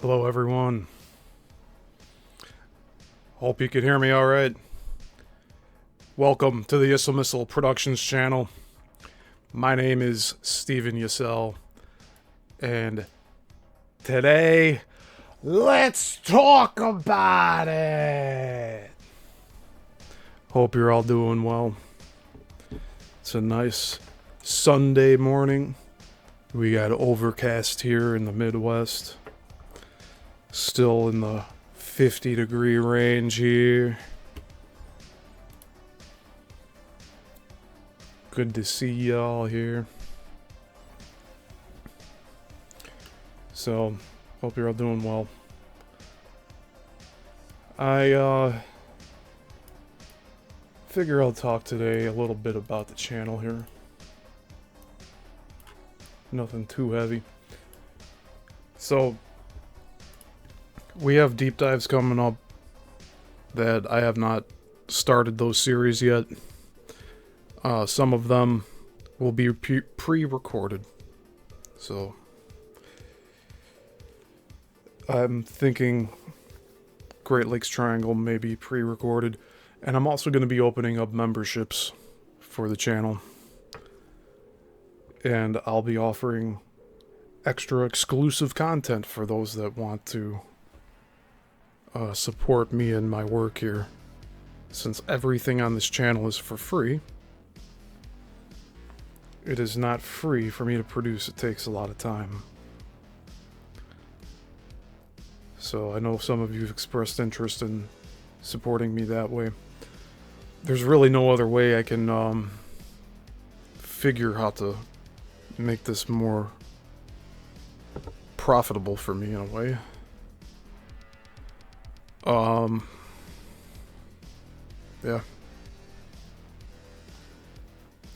Hello, everyone. Hope you can hear me all right. Welcome to the Yissilmissil Productions channel. My name is Steven Yissil, and today, let's talk about it. Hope you're all doing well. It's a nice Sunday morning. We got overcast here in the Midwest. Still in the 50-degree range here. Good to see y'all here. So, hope you're all doing well. I figure I'll talk today a little bit about the channel here. Nothing too heavy. So, we have deep dives coming up that I have not started those series yet. Some of them will be pre-recorded. So, I'm thinking Great Lakes Triangle may be pre-recorded. And I'm also going to be opening up memberships for the channel. And I'll be offering extra exclusive content for those that want to support me and my work here. Since everything on this channel is for free, it is not free for me to produce. It takes a lot of time. So I know some of you have expressed interest in supporting me that way. There's really no other way I can figure how to make this more profitable for me in a way. Yeah.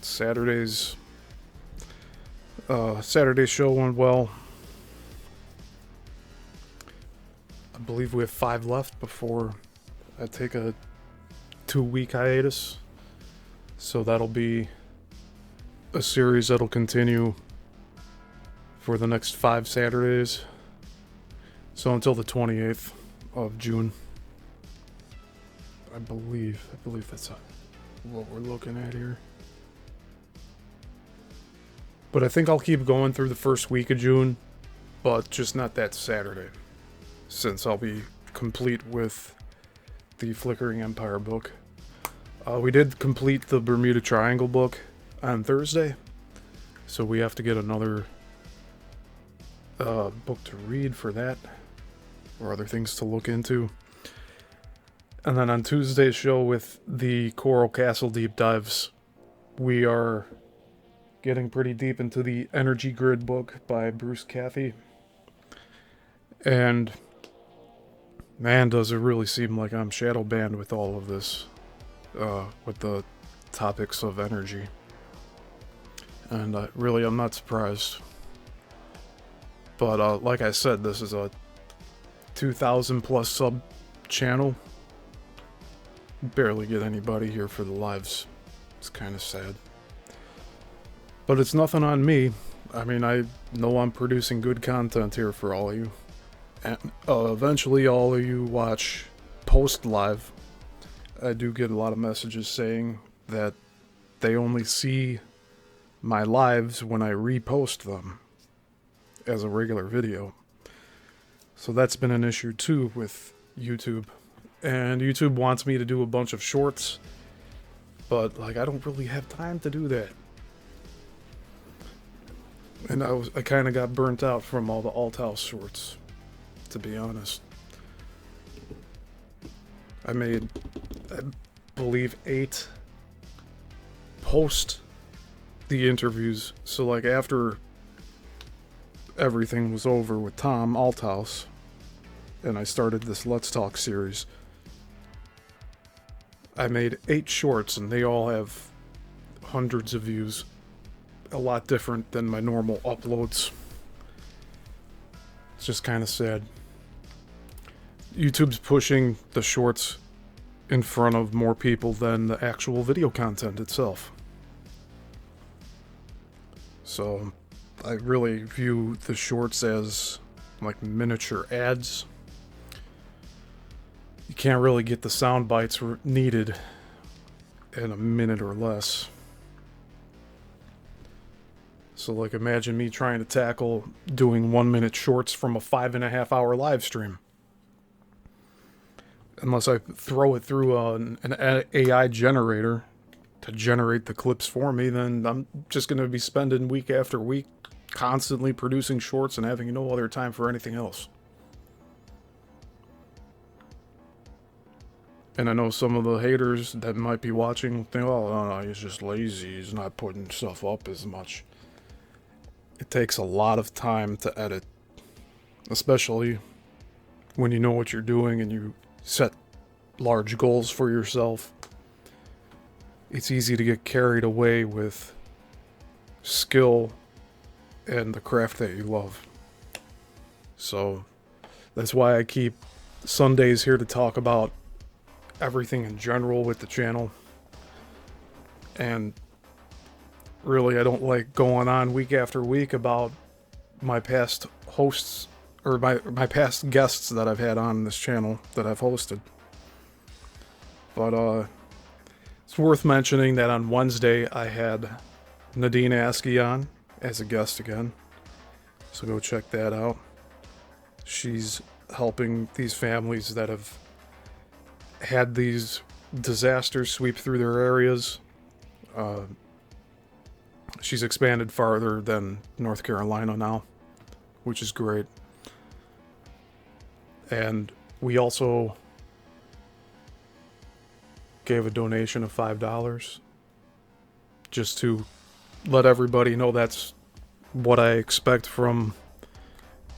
Saturday's show went well. I believe we have 5 left before I take a 2-week hiatus. So that'll be a series that'll continue for the next 5 Saturdays. So until the 28th of June. I believe that's what we're looking at here. But I think I'll keep going through the first week of June, but just not that Saturday, since I'll be complete with the Flickering Empire book. We did complete the Bermuda Triangle book on Thursday, so we have to get another book to read for that, or other things to look into. And then on Tuesday's show with the Coral Castle deep dives, we are getting pretty deep into the Energy Grid book by Bruce Cathy. And man, does it really seem like I'm shadow banned with all of this, with the topics of energy. And really, I'm not surprised. But like I said, this is a 2,000 plus sub channel. Barely get anybody here for the lives. It's kind of sad. But it's nothing on me. I mean, I know I'm producing good content here for all of you. And eventually all of you watch post live. I do get a lot of messages saying that they only see my lives when I repost them as a regular video. So that's been an issue too with YouTube. And YouTube wants me to do a bunch of shorts, but like I don't really have time to do that. And I kind of got burnt out from all the Alt House shorts, to be honest. I made, I believe, 8 post the interviews. So like after everything was over with Tom Althouse, and I started this Let's Talk series, I made 8 shorts, and they all have hundreds of views. A lot different than my normal uploads. It's just kind of sad. YouTube's pushing the shorts in front of more people than the actual video content itself. So I really view the shorts as like miniature ads. You can't really get the sound bites needed in a minute or less. So like imagine me trying to tackle doing 1-minute shorts from a 5.5 hour live stream. Unless I throw it through an AI generator to generate the clips for me, then I'm just going to be spending week after week constantly producing shorts and having no other time for anything else. And I know some of the haters that might be watching think, oh, no, he's just lazy. He's not putting stuff up as much. It takes a lot of time to edit, especially when you know what you're doing and you set large goals for yourself. It's easy to get carried away with skill and the craft that you love. So that's why I keep Sundays here to talk about everything in general with the channel. And really, I don't like going on week after week about my past hosts or my past guests that I've had on this channel that I've hosted. But it's worth mentioning that on Wednesday I had Nadine Askey on as a guest again. So go check that out. She's helping these families that have had these disasters sweep through their areas. She's expanded farther than North Carolina now, which is great. And we also gave a donation of $5 just to let everybody know that's what I expect from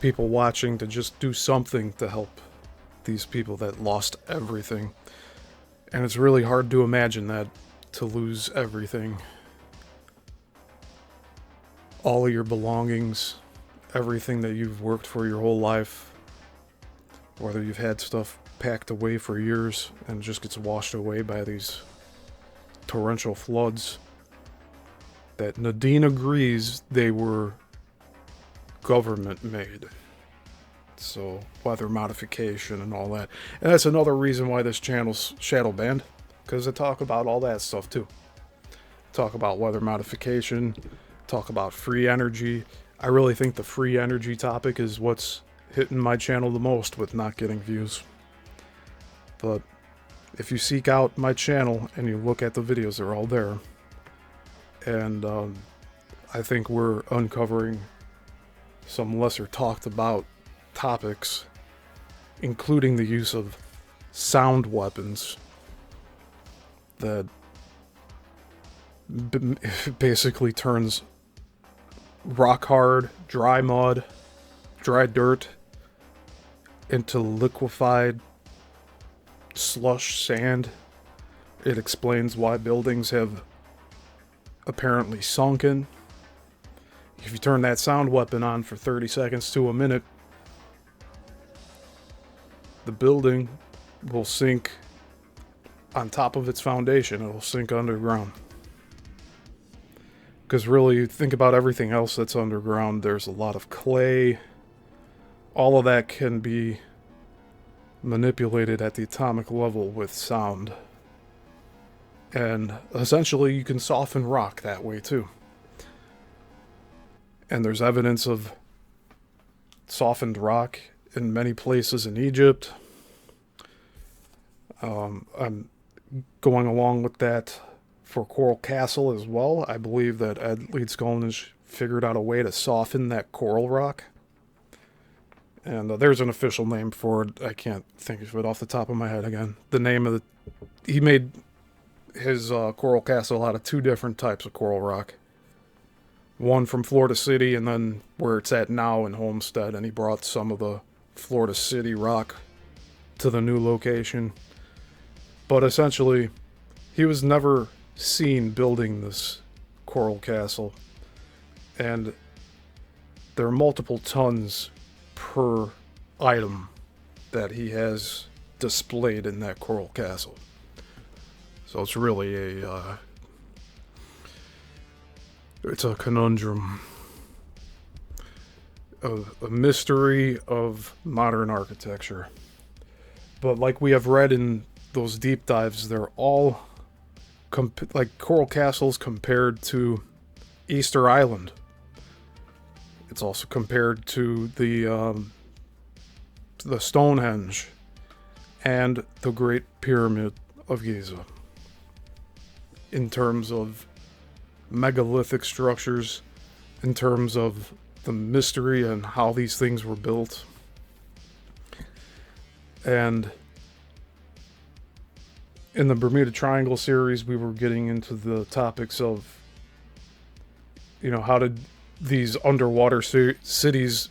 people watching, to just do something to help these people that lost everything. And it's really hard to imagine that, to lose everything. All of your belongings, everything that you've worked for your whole life, whether you've had stuff packed away for years and just gets washed away by these torrential floods that Nadine agrees they were government made. So weather modification and all that. And that's another reason why this channel's shadow banned, because I talk about all that stuff too. Talk about weather modification, talk about free energy. I really think the free energy topic is what's hitting my channel the most with not getting views. But if you seek out my channel and you look at the videos, they're all there. And I think we're uncovering some lesser talked about topics, including the use of sound weapons that basically turns rock hard, dry mud, dry dirt into liquefied slush sand. It explains why buildings have apparently sunken. If you turn that sound weapon on for 30 seconds to a minute, the building will sink on top of its foundation. It will sink underground. Because really, think about everything else that's underground. There's a lot of clay. All of that can be manipulated at the atomic level with sound. And essentially, you can soften rock that way too. And there's evidence of softened rock in many places in Egypt. I'm going along with that for Coral Castle as well. I believe that Ed Leedskalnish figured out a way to soften that coral rock. And there's an official name for it. I can't think of it off the top of my head again. The name of the... He made his Coral Castle out of 2 different types of coral rock. One from Florida City, and then where it's at now in Homestead. And he brought some of the Florida City rock to the new location. But essentially, he was never seen building this coral castle. And there are multiple tons per item that he has displayed in that coral castle. So it's really it's a conundrum. a mystery of modern architecture. But like we have read in those deep dives, they're all like coral castles compared to Easter Island. It's also compared to the Stonehenge and the Great Pyramid of Giza. In terms of megalithic structures, in terms of the mystery and how these things were built. And in the Bermuda Triangle series, we were getting into the topics of, how did these underwater cities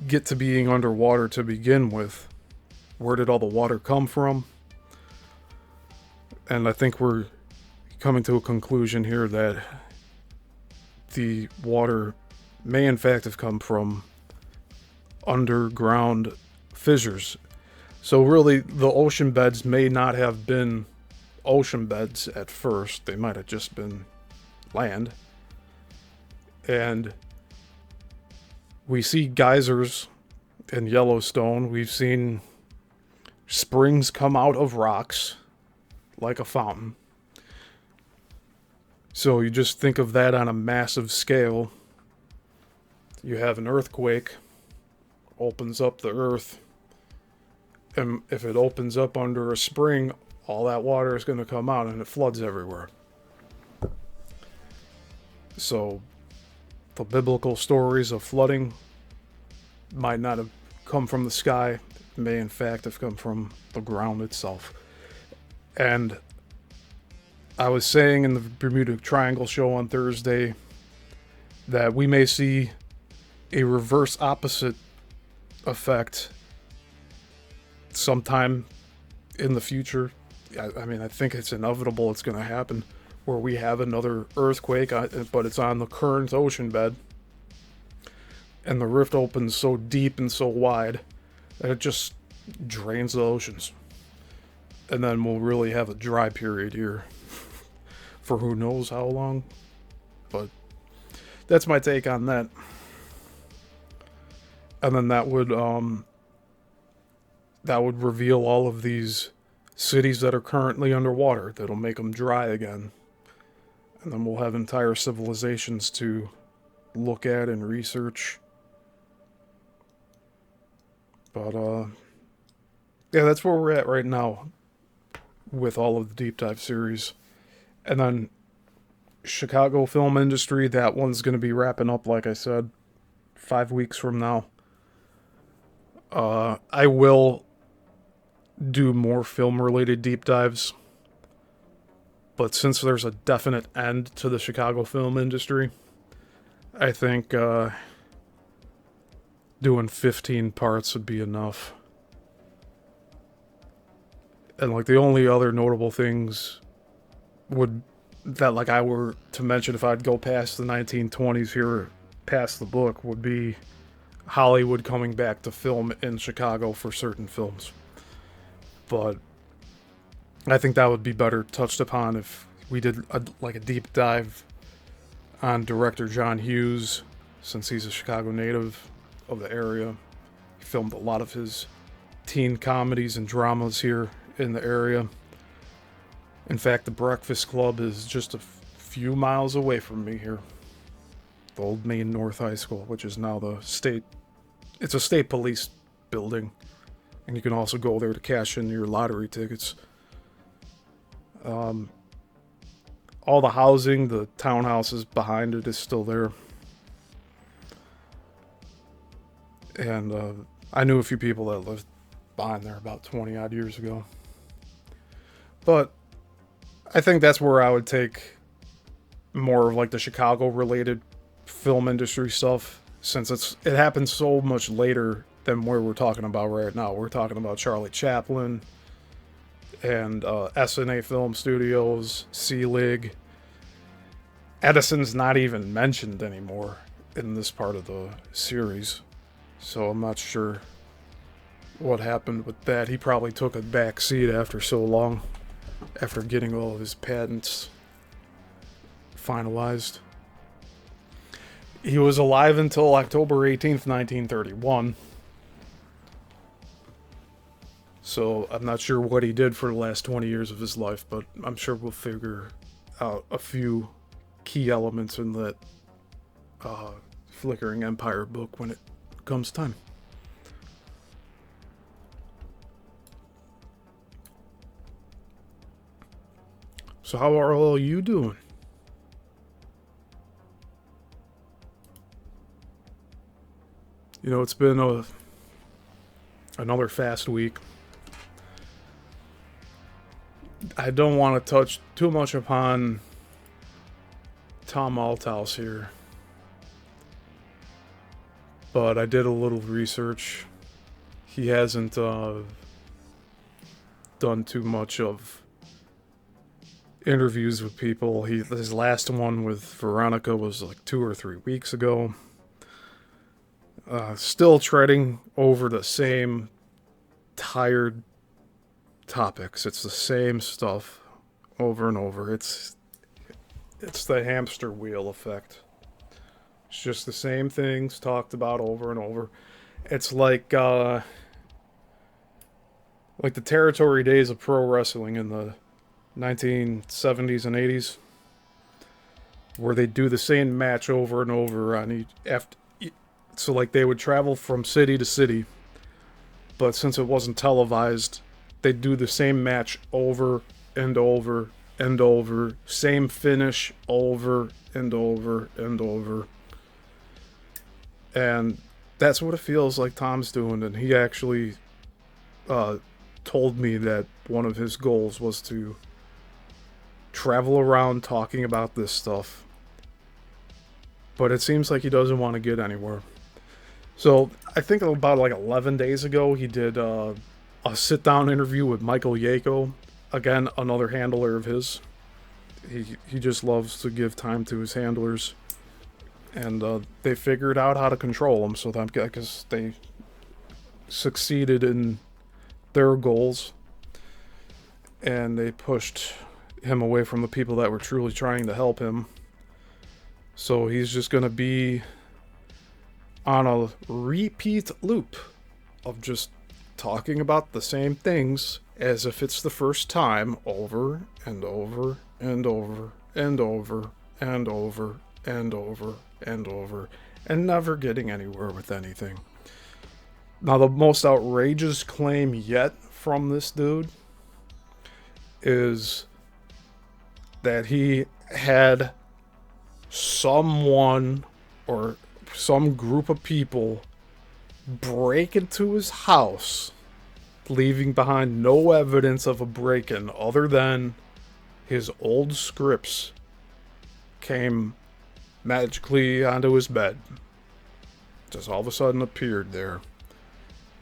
get to being underwater to begin with? Where did all the water come from? And I think we're coming to a conclusion here that the water may in fact have come from underground fissures. So really, the ocean beds may not have been ocean beds at first. They might have just been land. And we see geysers in Yellowstone. We've seen springs come out of rocks like a fountain. So you just think of that on a massive scale. You have an earthquake, opens up the earth, and if it opens up under a spring, all that water is going to come out and it floods everywhere. So the biblical stories of flooding might not have come from the sky, it may in fact have come from the ground itself. And I was saying in the Bermuda Triangle show on Thursday that we may see a reverse opposite effect sometime in the future. I mean, I think it's inevitable it's going to happen, where we have another earthquake, but it's on the current ocean bed, and the rift opens so deep and so wide that it just drains the oceans. And then we'll really have a dry period here for who knows how long. But that's my take on that. And then that would reveal all of these cities that are currently underwater. That'll make them dry again. And then we'll have entire civilizations to look at and research. But yeah, that's where we're at right now with all of the deep dive series. And then Chicago film industry, that one's going to be wrapping up, like I said, 5 weeks from now. I will do more film-related deep dives, but since there's a definite end to the Chicago film industry, I think doing 15 parts would be enough. And like the only other notable things I were to mention if I'd go past the 1920s here, past the book, would be Hollywood coming back to film in Chicago for certain films. But I think that would be better touched upon if we did a deep dive on director John Hughes, since he's a Chicago native of the area. He filmed a lot of his teen comedies and dramas here in the area. In fact, the Breakfast Club is just a few miles away from me here. The old Maine North High School, which is now it's a state police building. And you can also go there to cash in your lottery tickets. All the housing, the townhouses behind it is still there. And I knew a few people that lived behind there about 20 odd years ago. But I think that's where I would take more of like the Chicago related film industry stuff, since it happens so much later than where we're talking about right now. We're talking about Charlie Chaplin and SNA Film Studios, Selig. Edison's not even mentioned anymore in this part of the series, so I'm not sure what happened with that. He probably took a back seat after so long, after getting all of his patents finalized. He was alive until October 18th, 1931. So I'm not sure what he did for the last 20 years of his life, but I'm sure we'll figure out a few key elements in that Flickering Empire book when it comes time. So how are all you doing? You know, it's been another fast week. I don't want to touch too much upon Tom Althouse here, but I did a little research. He hasn't done too much of interviews with people. His last one with Veronica was like 2 or 3 weeks ago. Still treading over the same tired topics. It's the same stuff over and over. It's the hamster wheel effect. It's just the same things talked about over and over. It's like the territory days of pro wrestling in the 1970s and 80s, where they do the same match over and over on each. So like they would travel from city to city, but since it wasn't televised, they'd do the same match over and over and over, same finish over and over and over. And that's what it feels like Tom's doing. And he actually told me that one of his goals was to travel around talking about this stuff. But it seems like he doesn't want to get anywhere. So I think about like 11 days ago, he did a sit-down interview with Michael Yako. Again, another handler of his. He just loves to give time to his handlers. And they figured out how to control him, so that, I guess they succeeded in their goals. And they pushed him away from the people that were truly trying to help him. So he's just going to be on a repeat loop of just talking about the same things as if it's the first time, over and over and over and over and over and over and over, and never getting anywhere with anything. Now, the most outrageous claim yet from this dude is that he had someone or some group of people break into his house, leaving behind no evidence of a break-in other than his old scripts came magically onto his bed. Just all of a sudden appeared there.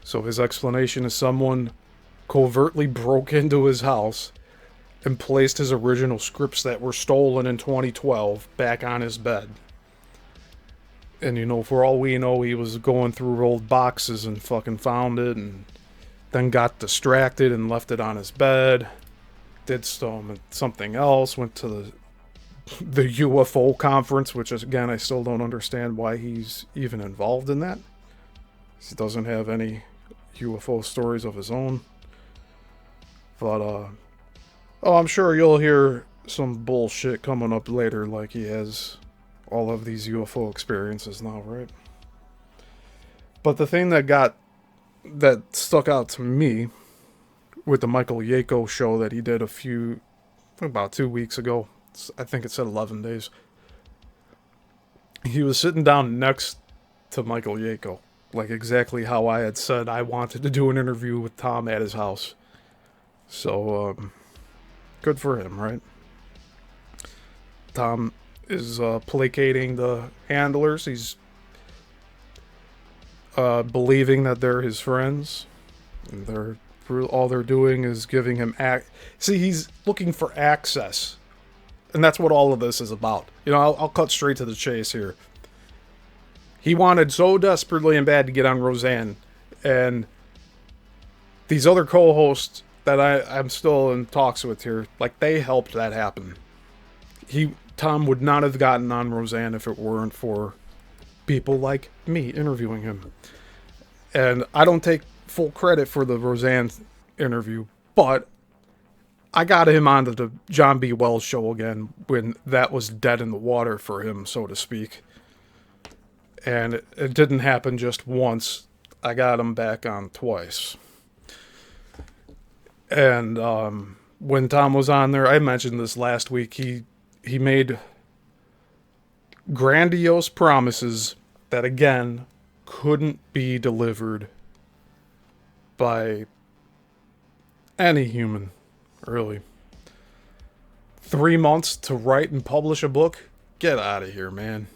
So his explanation is someone covertly broke into his house and placed his original scripts that were stolen in 2012 back on his bed. And, you know, for all we know, he was going through old boxes and fucking found it, and then got distracted and left it on his bed. Did something else, went to the UFO conference, which is, again, I still don't understand why he's even involved in that. He doesn't have any UFO stories of his own. But, I'm sure you'll hear some bullshit coming up later, like he has all of these UFO experiences now, right? But the thing that stuck out to me with the Michael Yako show that he did about 2 weeks ago, I think it said 11 days, he was sitting down next to Michael Yako, like exactly how I had said I wanted to do an interview with Tom at his house. So, good for him, right? Tom is placating the handlers. He's believing that they're his friends, and all they're doing is giving him See, he's looking for access, and that's what all of this is about. You know, I'll cut straight to the chase here. He wanted so desperately and bad to get on Roseanne, and these other co-hosts that I'm still in talks with here, like, they helped that happen. Tom would not have gotten on Roseanne if it weren't for people like me interviewing him. And I don't take full credit for the Roseanne interview, but I got him onto the John B. Wells show again when that was dead in the water for him, so to speak. And it didn't happen just once. I got him back on twice. And when Tom was on there, I mentioned this last week, he made grandiose promises that, again, couldn't be delivered by any human, really. 3 months to write and publish a book? Get out of here, man.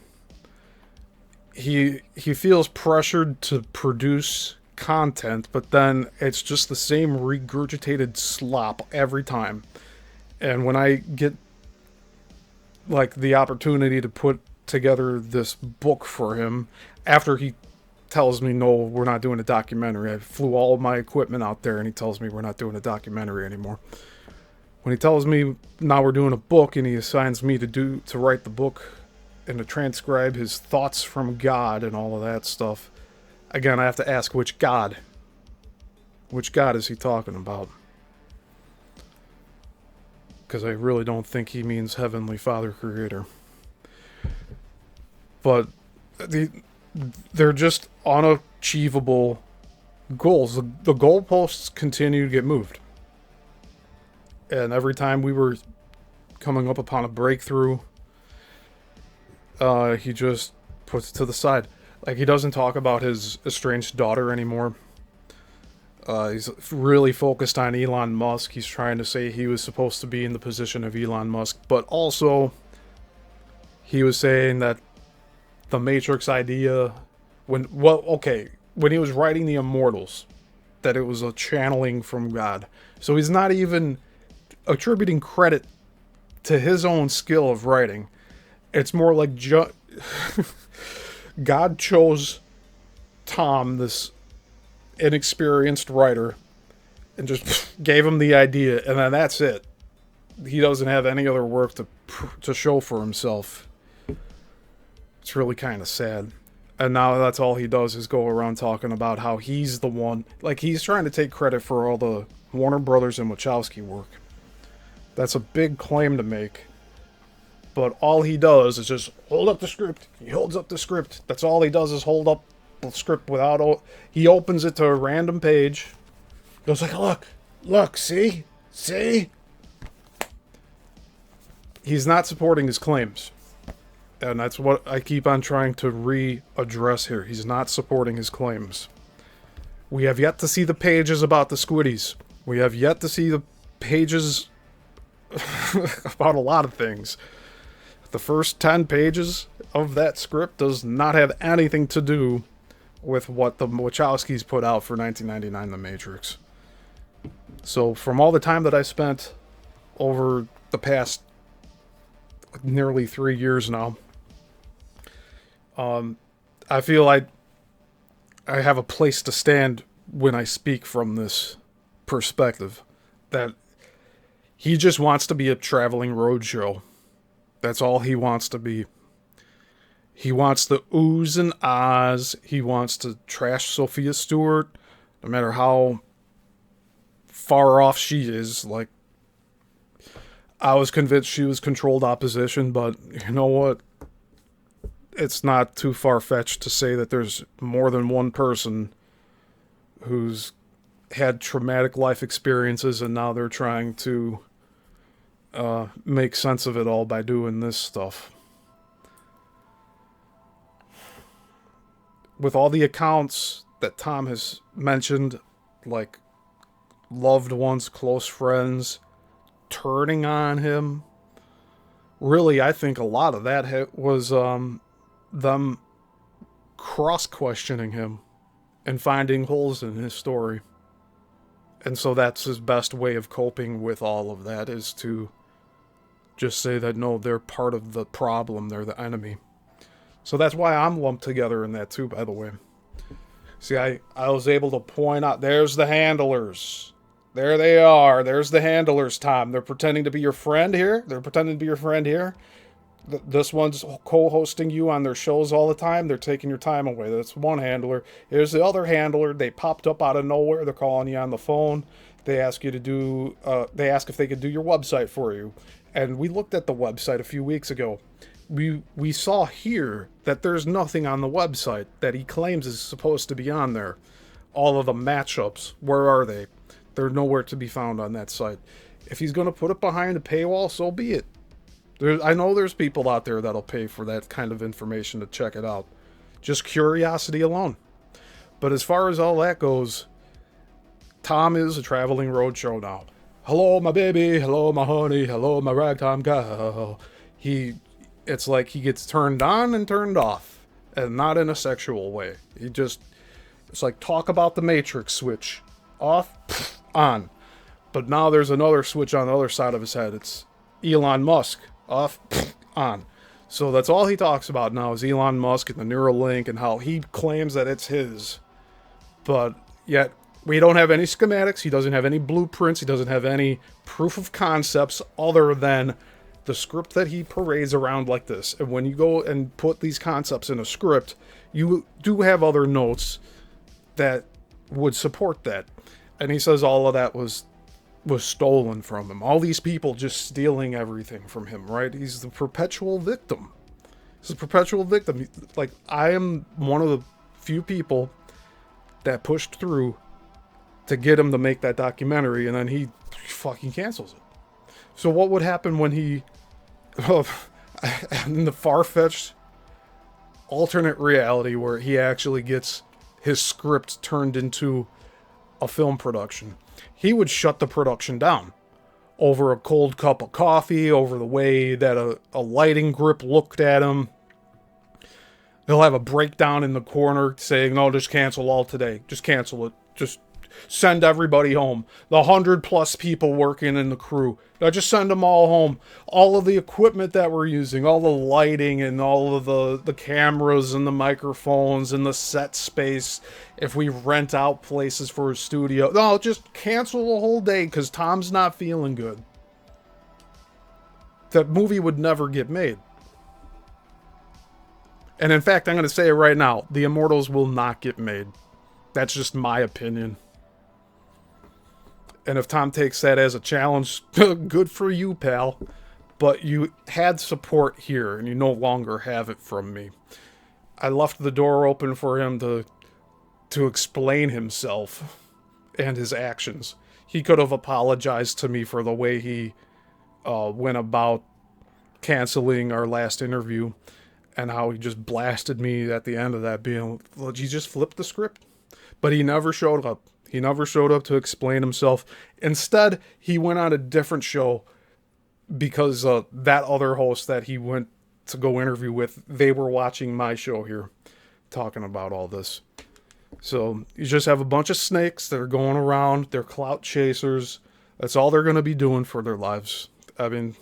He feels pressured to produce content, but then it's just the same regurgitated slop every time. And when I get like the opportunity to put together this book for him, after he tells me, no, we're not doing a documentary. I flew all of my equipment out there and he tells me we're not doing a documentary anymore. When he tells me now we're doing a book and he assigns me to write the book and to transcribe his thoughts from God and all of that stuff, again, I have to ask, which God? Which God is he talking about? Because I really don't think he means Heavenly Father Creator. But they're just unachievable goals. The goalposts continue to get moved. And every time we were coming up upon a breakthrough, he just puts it to the side. Like, he doesn't talk about his estranged daughter anymore. He's really focused on Elon Musk. He's trying to say he was supposed to be in the position of Elon Musk. But also, he was saying that the Matrix idea, when he was writing The Immortals, that it was a channeling from God. So he's not even attributing credit to his own skill of writing. It's more like God chose Tom, this inexperienced writer, and just gave him the idea, and then that's it. He doesn't have any other work to show for himself. It's really kind of sad. And now that's all he does is go around talking about how he's the one. Like, he's trying to take credit for all the Warner Brothers and Wachowski work. That's a big claim to make. But all he does is just hold up the script. He holds up the script. That's all he does is hold up the script without... He opens it to a random page. Goes like, look, see? He's not supporting his claims. And that's what I keep on trying to readdress here. He's not supporting his claims. We have yet to see the pages about the Squiddies. We have yet to see the pages about a lot of things. The first 10 pages of that script does not have anything to do with what the Wachowskis put out for 1999 The Matrix. So from all the time that I spent over the past nearly 3 years now, I feel I have a place to stand when I speak from this perspective. That he just wants to be a traveling roadshow. That's all he wants to be. He wants the oohs and ahs. He wants to trash Sophia Stewart, no matter how far off she is. Like, I was convinced she was controlled opposition, but you know what? It's not too far-fetched to say that there's more than one person who's had traumatic life experiences and now they're trying to make sense of it all by doing this stuff. With all the accounts that Tom has mentioned, like loved ones, close friends, turning on him, really, I think a lot of that was them cross-questioning him and finding holes in his story. And so that's his best way of coping with all of that, is to just say that, no, they're part of the problem, they're the enemy. So that's why I'm lumped together in that too, by the way. See, I was able to point out, there's the handlers. There they are. There's the handlers, Tom. They're pretending to be your friend here. This one's co-hosting you on their shows all the time. They're taking your time away. That's one handler. Here's the other handler. They popped up out of nowhere. They're calling you on the phone. They ask you to do. They ask if they could do your website for you. And we looked at the website a few weeks ago. We saw here that there's nothing on the website that he claims is supposed to be on there. All of the matchups, where are they? They're nowhere to be found on that site. If he's going to put it behind a paywall, so be it. I know there's people out there that'll pay for that kind of information to check it out. Just curiosity alone. But as far as all that goes, Tom is a traveling roadshow now. Hello, my baby. Hello, my honey. Hello, my ragtime gal. It's like he gets turned on and turned off. And not in a sexual way. It's like talk about the Matrix switch. Off, on. But now there's another switch on the other side of his head. It's Elon Musk. Off, on. So that's all he talks about now is Elon Musk and the Neuralink and how he claims that it's his. But yet, we don't have any schematics. He doesn't have any blueprints. He doesn't have any proof of concepts other than the script that he parades around like this. And when you go and put these concepts in a script, you do have other notes that would support that. And he says all of that was stolen from him. All these people just stealing everything from him, right? He's the perpetual victim. He's a perpetual victim. Like, I am one of the few people that pushed through to get him to make that documentary, and then he fucking cancels it. So what would happen when he... in the far-fetched alternate reality where he actually gets his script turned into a film production? He would shut the production down over a cold cup of coffee, over the way that a lighting grip looked at him. He'll have a breakdown in the corner saying, no, just cancel all today. Just cancel it. Just send everybody home. The 100+ people working in the crew. Now just send them all home. All of the equipment that we're using, all the lighting and all of the cameras and the microphones and the set space. If we rent out places for a studio. No, just cancel the whole day because Tom's not feeling good. That movie would never get made. And in fact, I'm going to say it right now. The Immortals will not get made. That's just my opinion. And if Tom takes that as a challenge, good for you, pal. But you had support here, and you no longer have it from me. I left the door open for him to explain himself and his actions. He could have apologized to me for the way he went about canceling our last interview and how he just blasted me at the end of that, being, well, he just flipped the script. But he never showed up. He never showed up to explain himself. Instead, he went on a different show because that other host that he went to go interview with, they were watching my show here, talking about all this. So you just have a bunch of snakes that are going around. They're clout chasers. That's all they're going to be doing for their lives. I mean,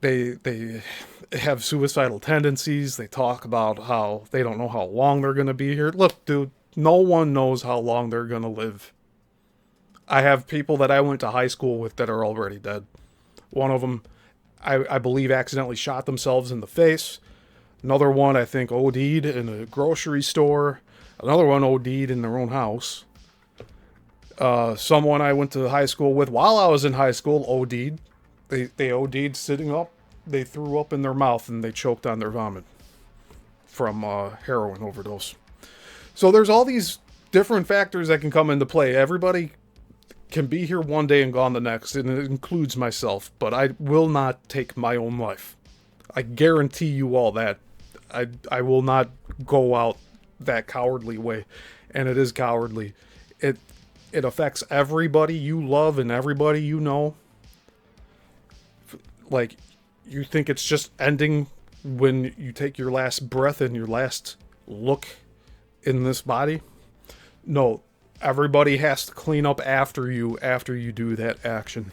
they have suicidal tendencies. They talk about how they don't know how long they're going to be here. Look, dude. No one knows how long they're going to live. I have people that I went to high school with that are already dead. One of them, I believe, accidentally shot themselves in the face. Another one, I think, OD'd in a grocery store. Another one OD'd in their own house. Someone I went to high school with while I was in high school OD'd. They OD'd sitting up. They threw up in their mouth and they choked on their vomit from heroin overdose. So there's all these different factors that can come into play. Everybody can be here one day and gone the next, and it includes myself. But I will not take my own life. I guarantee you all that. I will not go out that cowardly way. And it is cowardly. It affects everybody you love and everybody you know. Like, you think it's just ending when you take your last breath and your last look in this body? No, everybody has to clean up after you do that action.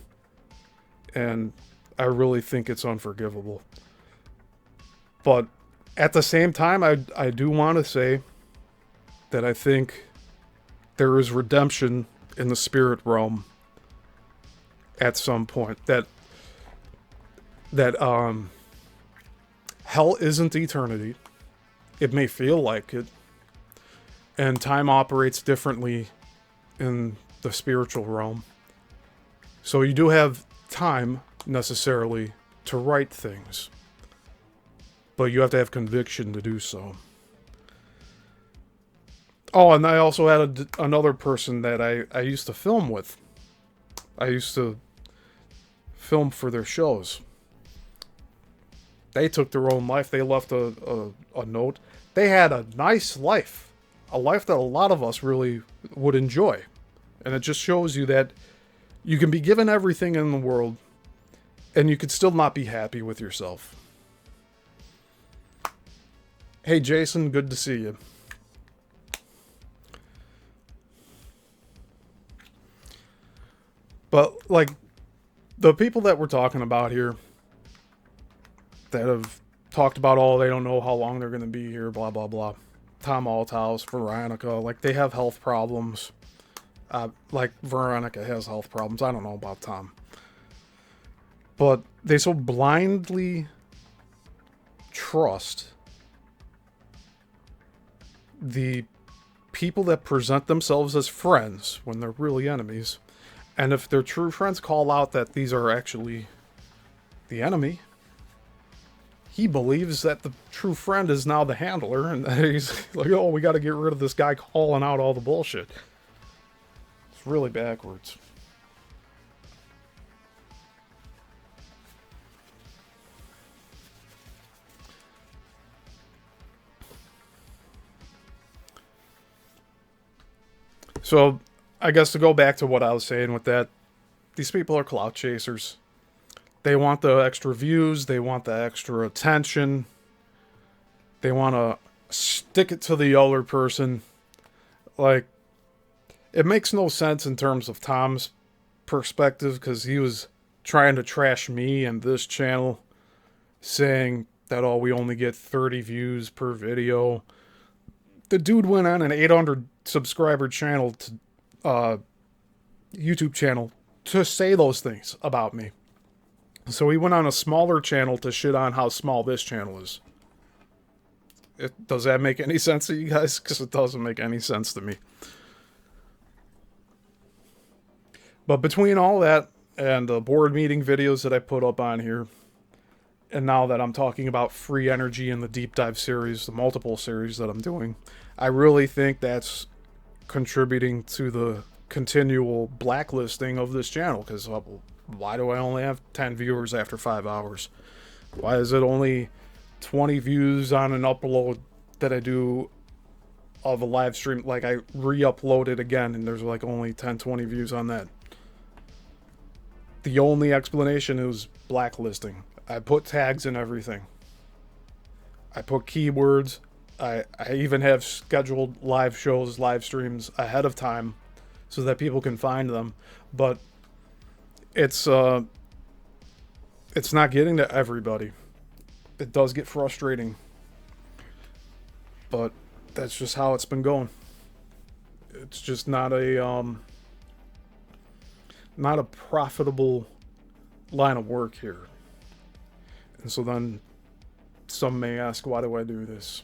And I really think it's unforgivable. But at the same time, I do want to say that I think there is redemption in the spirit realm at some point. That Hell isn't eternity. It may feel like it. And time operates differently in the spiritual realm. So you do have time, necessarily, to write things. But you have to have conviction to do so. Oh, and I also had another person that I used to film with. I used to film for their shows. They took their own life. They left a note. They had a nice life. A life that a lot of us really would enjoy. And it just shows you that you can be given everything in the world and you could still not be happy with yourself. Hey, Jason, good to see you. But, like, the people that we're talking about here that have talked about, oh, they don't know how long they're going to be here, blah, blah, blah. Tom Althouse, Veronica, like, they have health problems. Like, Veronica has health problems. I don't know about Tom. But they so blindly trust the people that present themselves as friends when they're really enemies. And if their true friends call out that these are actually the enemy, he believes that the true friend is now the handler, and he's like, oh, we got to get rid of this guy calling out all the bullshit. It's really backwards. So, I guess to go back to what I was saying with that, these people are clout chasers. They want the extra views, they want the extra attention, they want to stick it to the other person. Like, it makes no sense in terms of Tom's perspective, because he was trying to trash me and this channel, saying that, oh, we only get 30 views per video. The dude went on an 800 subscriber channel to YouTube channel to say those things about me. So he went on a smaller channel to shit on how small this channel is. Does that make any sense to you guys? Because it doesn't make any sense to me. But between all that and the board meeting videos that I put up on here, and now that I'm talking about free energy in the deep dive series, the multiple series that I'm doing, I really think that's contributing to the continual blacklisting of this channel. Because why do I only have 10 viewers after 5 hours? Why is it only 20 views on an upload that I do of a live stream? Like, I re-upload it again and there's like only 10, 20 views on that. The only explanation is blacklisting. I put tags in everything. I put keywords. I even have scheduled live shows, live streams ahead of time so that people can find them. But it's not getting to everybody. It does get frustrating. But that's just how it's been going. It's just not a profitable line of work here. And so then some may ask, why do I do this?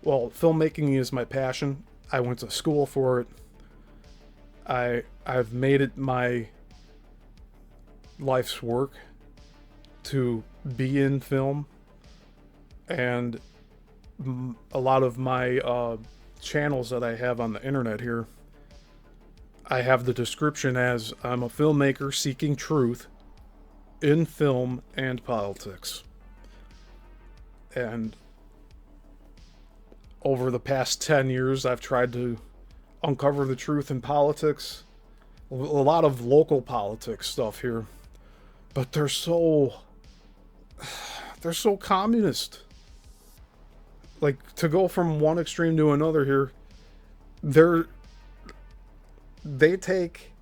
Well, filmmaking is my passion. I went to school for it. I've made it my life's work to be in film. And a lot of my channels that I have on the internet here, I have the description as I'm a filmmaker seeking truth in film and politics. And over the past 10 years, I've tried to uncover the truth in politics. A lot of local politics stuff here. But they're so communist. Like, to go from one extreme to another here, they take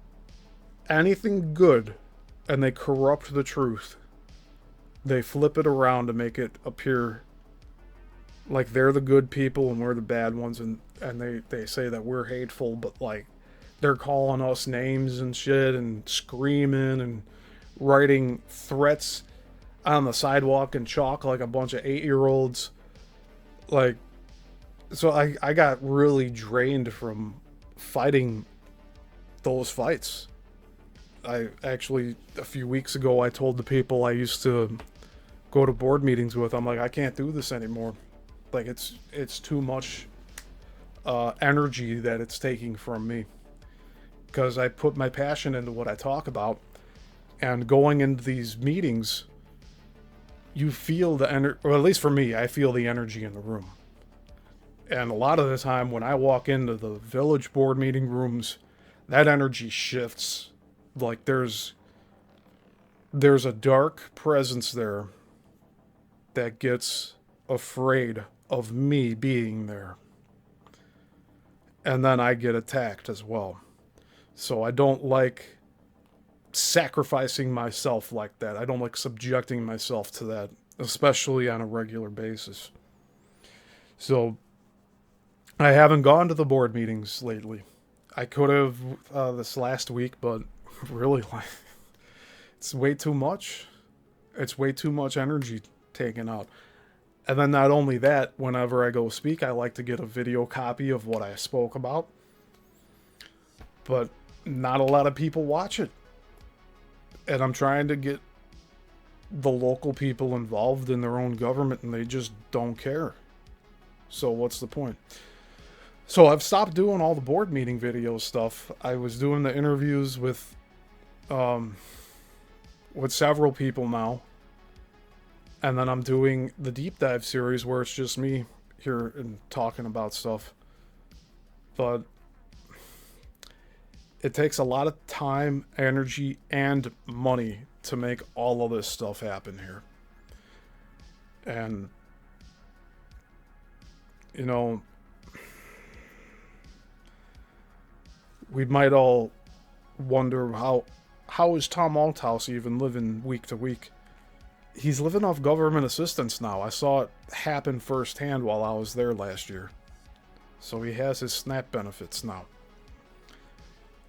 anything good and they corrupt the truth. They flip it around to make it appear like they're the good people and we're the bad ones, and they say that we're hateful, but like they're calling us names and shit and screaming and writing threats on the sidewalk in chalk like a bunch of 8-year-olds. Like, so I got really drained from fighting those fights. I actually, a few weeks ago, I told the people I used to go to board meetings with, I'm like, I can't do this anymore. Like, it's too much energy that it's taking from me. Because I put my passion into what I talk about. And going into these meetings, you feel the energy, or at least for me, I feel the energy in the room. And a lot of the time when I walk into the village board meeting rooms, that energy shifts. Like there's a dark presence there that gets afraid of me being there. And then I get attacked as well. So I don't like sacrificing myself like that. I don't like subjecting myself to that, especially on a regular basis. So I haven't gone to the board meetings lately. I could have this last week, but really, like, it's way too much. It's way too much energy taken out. And then not only that, whenever I go speak, I like to get a video copy of what I spoke about. But not a lot of people watch it. And I'm trying to get the local people involved in their own government, and they just don't care. So what's the point? So I've stopped doing all the board meeting video stuff. I was doing the interviews with several people now. And then I'm doing the deep dive series where it's just me here and talking about stuff. But it takes a lot of time, energy, and money to make all of this stuff happen here. And, you know, we might all wonder how is Tom Althouse even living week to week? He's living off government assistance now. I saw it happen firsthand while I was there last year. So he has his SNAP benefits now.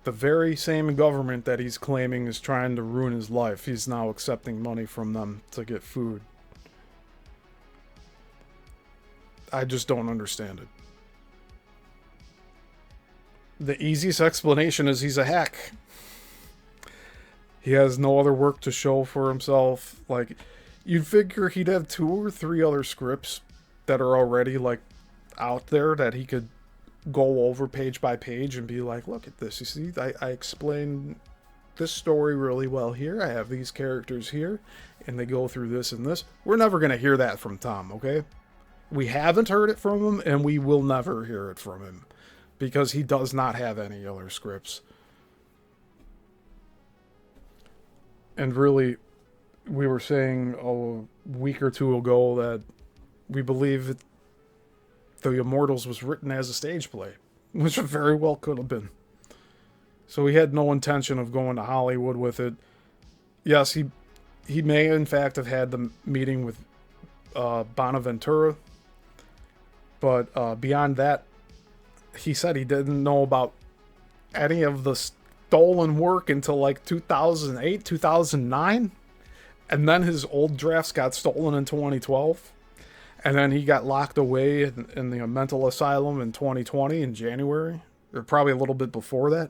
The very same government that he's claiming is trying to ruin his life, he's now accepting money from them to get food. I just don't understand it. The easiest explanation is he's a hack. He has no other work to show for himself. Like, you'd figure he'd have 2 or 3 other scripts that are already, like, out there that he could go over page by page and be like, look at this. You see, I explained this story really well here. I have these characters here, and they go through this and this. We're never going to hear that from Tom, okay? We haven't heard it from him, and we will never hear it from him. Because he does not have any other scripts. And really, we were saying a week or two ago that we believe The Immortals was written as a stage play, which it very well could have been. So he had no intention of going to Hollywood with it. Yes, he may in fact have had the meeting with Bonaventura, but beyond that, he said he didn't know about any of the stolen work until like 2008, 2009. And then his old drafts got stolen in 2012. And then he got locked away in the mental asylum in 2020 in January. Or probably a little bit before that.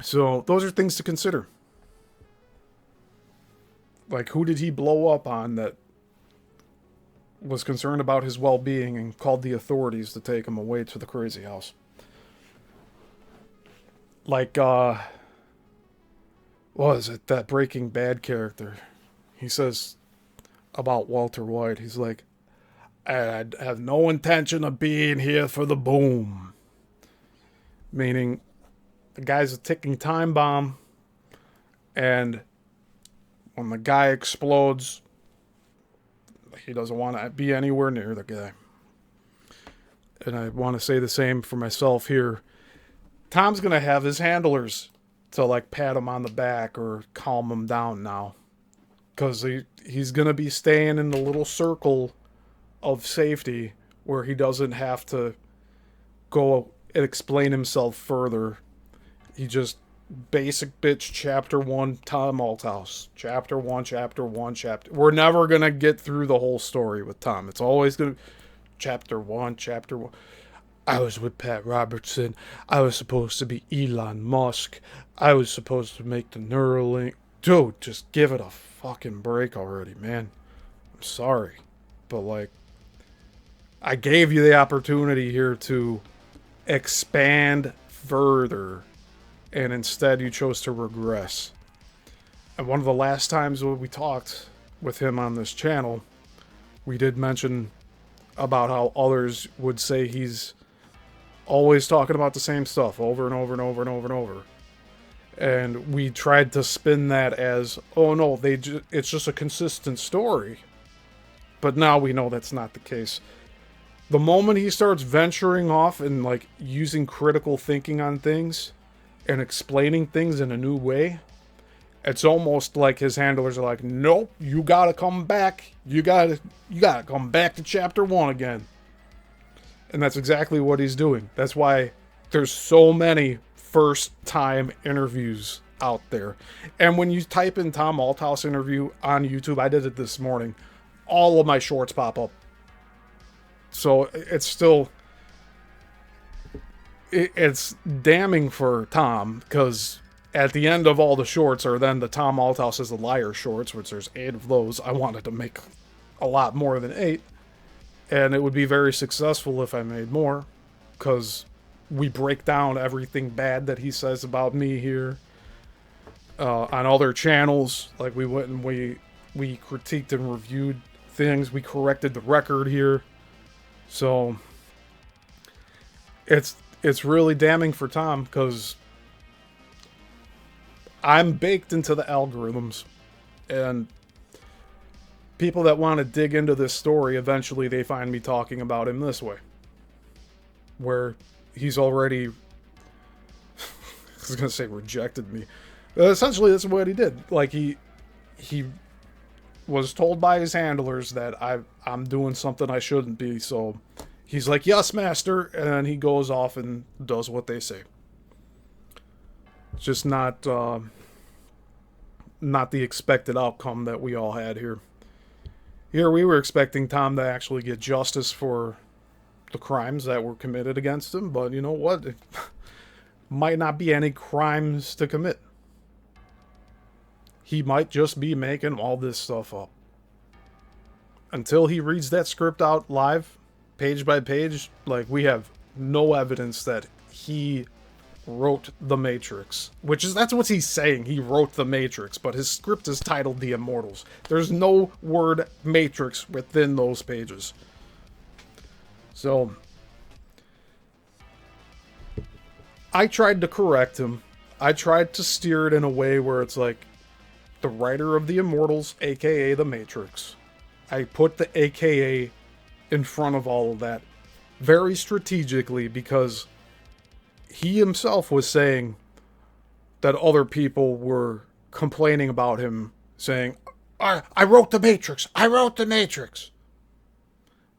So those are things to consider. Like, who did he blow up on that was concerned about his well-being and called the authorities to take him away to the crazy house? Like, what is it? That Breaking Bad character. He says about Walter White, he's like, I have no intention of being here for the boom. Meaning, the guy's a ticking time bomb, and when the guy explodes, he doesn't want to be anywhere near the guy. And I want to say the same for myself here. Tom's going to have his handlers to, like, pat him on the back or calm him down now. Because he's going to be staying in the little circle of safety where he doesn't have to go and explain himself further. He just basic bitch chapter 1 Tom Malthouse. Chapter 1, chapter 1, chapter. We're never going to get through the whole story with Tom. It's always going to chapter 1, chapter 1. I was with Pat Robertson. I was supposed to be Elon Musk. I was supposed to make the Neuralink. Dude, just give it a fucking break already, man. I'm sorry. But, like, I gave you the opportunity here to expand further, and instead you chose to regress. And one of the last times when we talked with him on this channel, we did mention about how others would say he's always talking about the same stuff over and over and over and over and over. And we tried to spin that as, oh no, it's just a consistent story. But now we know that's not the case. The moment he starts venturing off and like using critical thinking on things and explaining things in a new way, it's almost like his handlers are like, nope, you gotta come back. You gotta come back to chapter 1 again. And that's exactly what he's doing. That's why there's so many first-time interviews out there. And when you type in Tom Malthouse interview on YouTube, I did it this morning, all of my shorts pop up. So it's still... It's damning for Tom, because at the end of all the shorts are then the Tom Malthouse is a liar shorts, which there's 8 of those. I wanted to make a lot more than 8. And it would be very successful if I made more, because we break down everything bad that he says about me here. On other channels, like we went and we critiqued and reviewed things. We corrected the record here. So it's really damning for Tom, because I'm baked into the algorithms, and people that want to dig into this story, eventually they find me talking about him this way. Where he's already, I was going to say rejected me. Essentially, that's what he did. Like, he was told by his handlers that I'm doing something I shouldn't be, so he's like, yes, master, and then he goes off and does what they say. It's just not the expected outcome that we all had here. Here we were expecting Tom to actually get justice for the crimes that were committed against him, but you know what? It might not be any crimes to commit. He might just be making all this stuff up. Until he reads that script out live, page by page, like, we have no evidence that he wrote The Matrix, that's what he's saying. He wrote The Matrix, but his script is titled The Immortals. There's no word Matrix within those pages. So I tried to correct him. I tried to steer it in a way where it's like, the writer of The Immortals, aka The Matrix. I put the aka in front of all of that very strategically, because he himself was saying that other people were complaining about him, saying, I wrote The Matrix. I wrote The Matrix.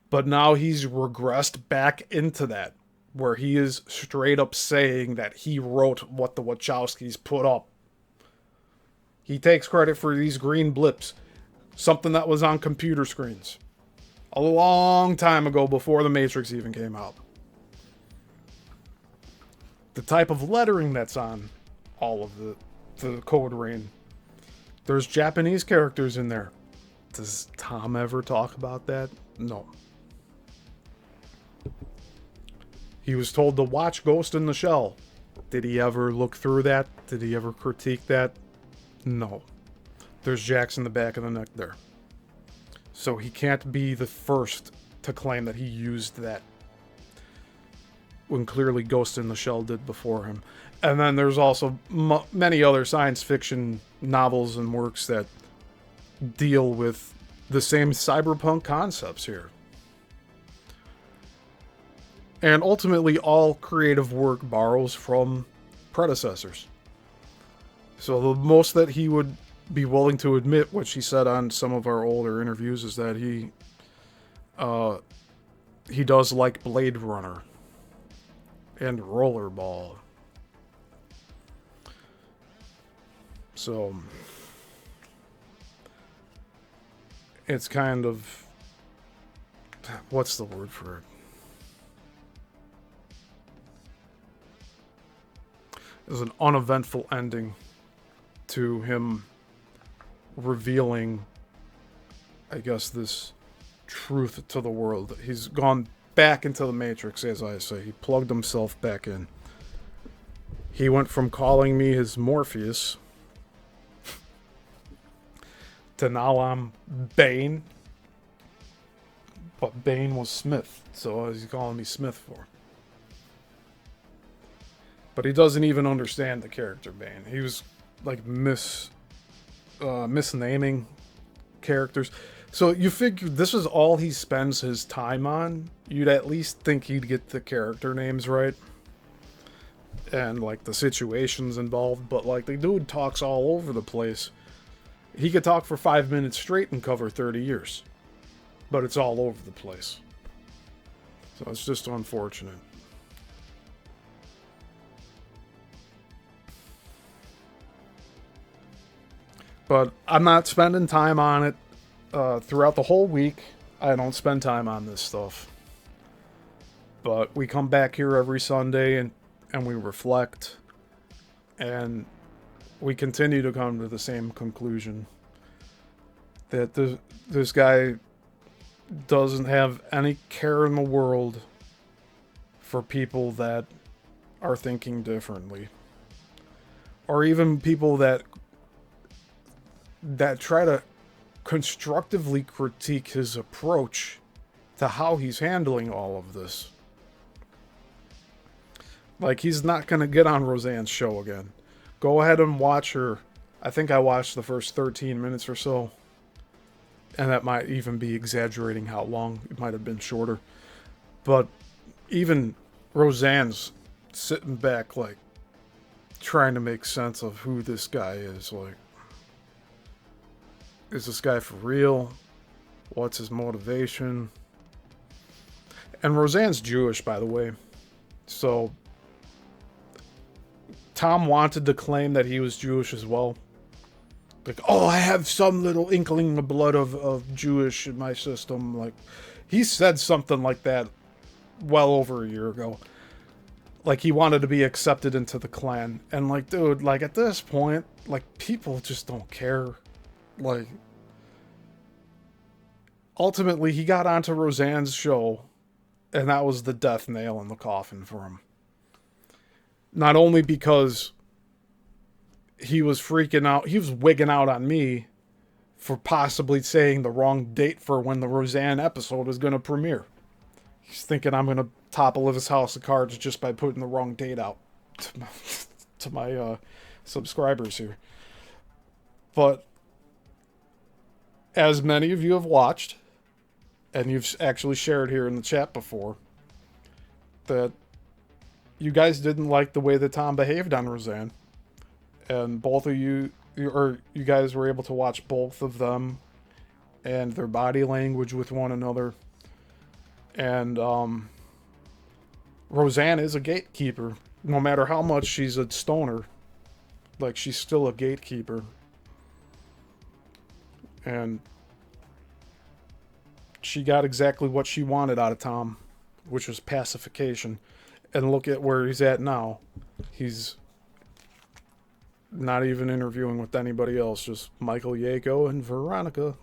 But now he's regressed back into that, where he is straight up saying that he wrote what the Wachowskis put up. He takes credit for these green blips, something that was on computer screens a long time ago, before The Matrix even came out. The type of lettering that's on all of the code rain. There's Japanese characters in there. Does Tom ever talk about that? No. He was told to watch Ghost in the Shell. Did he ever look through that? Did he ever critique that? No. There's jacks in the back of the neck there. So he can't be the first to claim that he used that, when clearly Ghost in the Shell did before him. And then there's also many other science fiction novels and works that deal with the same cyberpunk concepts here. And ultimately, all creative work borrows from predecessors. So the most that he would be willing to admit, which he said on some of our older interviews, is that he does like Blade Runner and Rollerball. So it's kind of, what's the word for it? It's an uneventful ending to him revealing, I guess, this truth to the world. He's gone back into the Matrix, as I say. He plugged himself back in. He went from calling me his Morpheus to now I'm Bane. But Bane was Smith, so he's calling me Smith for. But he doesn't even understand the character Bane. He was like misnaming characters. So you figure this is all he spends his time on. You'd at least think he'd get the character names right. And like the situations involved. But like the dude talks all over the place. He could talk for 5 minutes straight and cover 30 years. But it's all over the place. So it's just unfortunate. But I'm not spending time on it throughout the whole week. I don't spend time on this stuff. But we come back here every Sunday and we reflect. And we continue to come to the same conclusion. That this guy doesn't have any care in the world for people that are thinking differently. Or even people that try to constructively critique his approach to how he's handling all of this. Like, he's not going to get on Roseanne's show again. Go ahead and watch her. I think I watched the first 13 minutes or so. And that might even be exaggerating how long. It might have been shorter. But even Roseanne's sitting back, like, trying to make sense of who this guy is. Like, is this guy for real? What's his motivation? And Roseanne's Jewish, by the way. So Tom wanted to claim that he was Jewish as well. Like, oh, I have some little inkling of blood of Jewish in my system. Like, he said something like that well over a year ago. Like, he wanted to be accepted into the clan. And, like, dude, like, at this point, like, people just don't care. Like, ultimately, he got onto Roseanne's show, and that was the death nail in the coffin for him. Not only because he was freaking out, he was wigging out on me for possibly saying the wrong date for when the Roseanne episode is going to premiere. He's thinking I'm going to topple his house of cards just by putting the wrong date out to my subscribers here. But as many of you have watched, and you've actually shared here in the chat before, that you guys didn't like the way that Tom behaved on Roseanne. And both of you guys were able to watch both of them and their body language with one another. And Roseanne is a gatekeeper. No matter how much she's a stoner, like, she's still a gatekeeper. And she got exactly what she wanted out of Tom, which was pacification. And look at where he's at now. He's not even interviewing with anybody else, just Michael Yako and Veronica.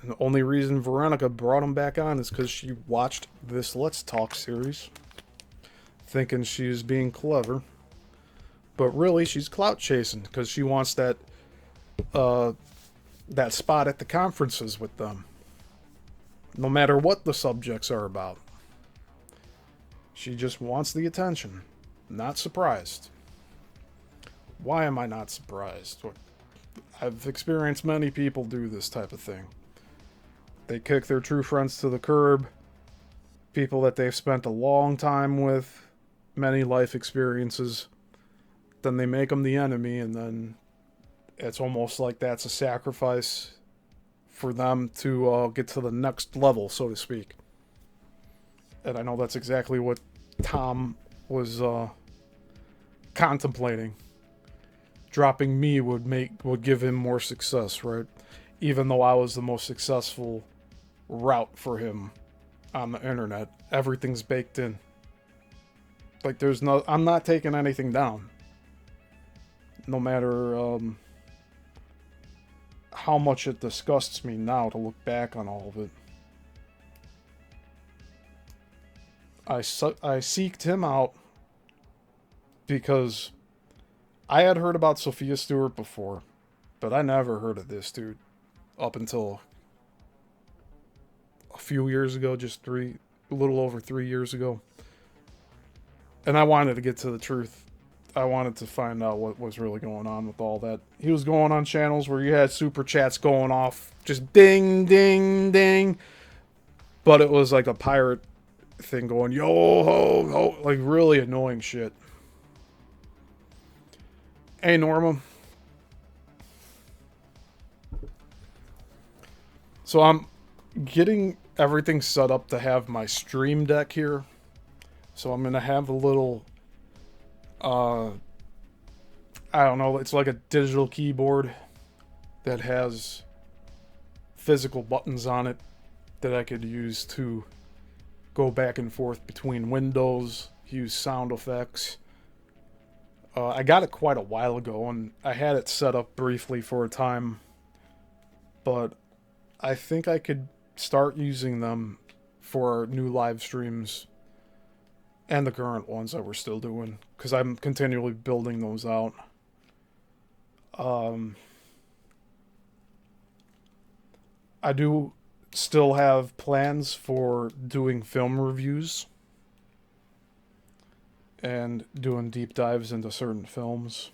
And the only reason Veronica brought him back on is because she watched this Let's Talk series, thinking she's being clever. But really, she's clout chasing because she wants that spot at the conferences with them. No matter what the subjects are about. She just wants the attention. Not surprised. Why am I not surprised? I've experienced many people do this type of thing. They kick their true friends to the curb. People that they've spent a long time with, many life experiences. Then they make them the enemy, and then it's almost like that's a sacrifice for them to get to the next level, so to speak. And I know that's exactly what Tom was contemplating. dropping me would give him more success, right? Even though I was the most successful route for him on the internet. Everything's baked in. Like I'm not taking anything down. No matter how much it disgusts me now to look back on all of it. I seeked him out because I had heard about Sophia Stewart before, but I never heard of this dude up until a few years ago, a little over 3 years ago. And I wanted to get to the truth. I wanted to find out what was really going on with all that. He was going on channels where you had super chats going off, just ding, ding, ding. But it was like a pirate thing going, yo, ho, ho, like really annoying shit. Hey, Norma. So I'm getting everything set up to have my stream deck here. So I'm going to have a little, I don't know, it's like a digital keyboard that has physical buttons on it that I could use to go back and forth between windows, use sound effects. I got it quite a while ago, and I had it set up briefly for a time, but I think I could start using them for new live streams and the current ones that we're still doing, because I'm continually building those out. I do still have plans for doing film reviews and doing deep dives into certain films.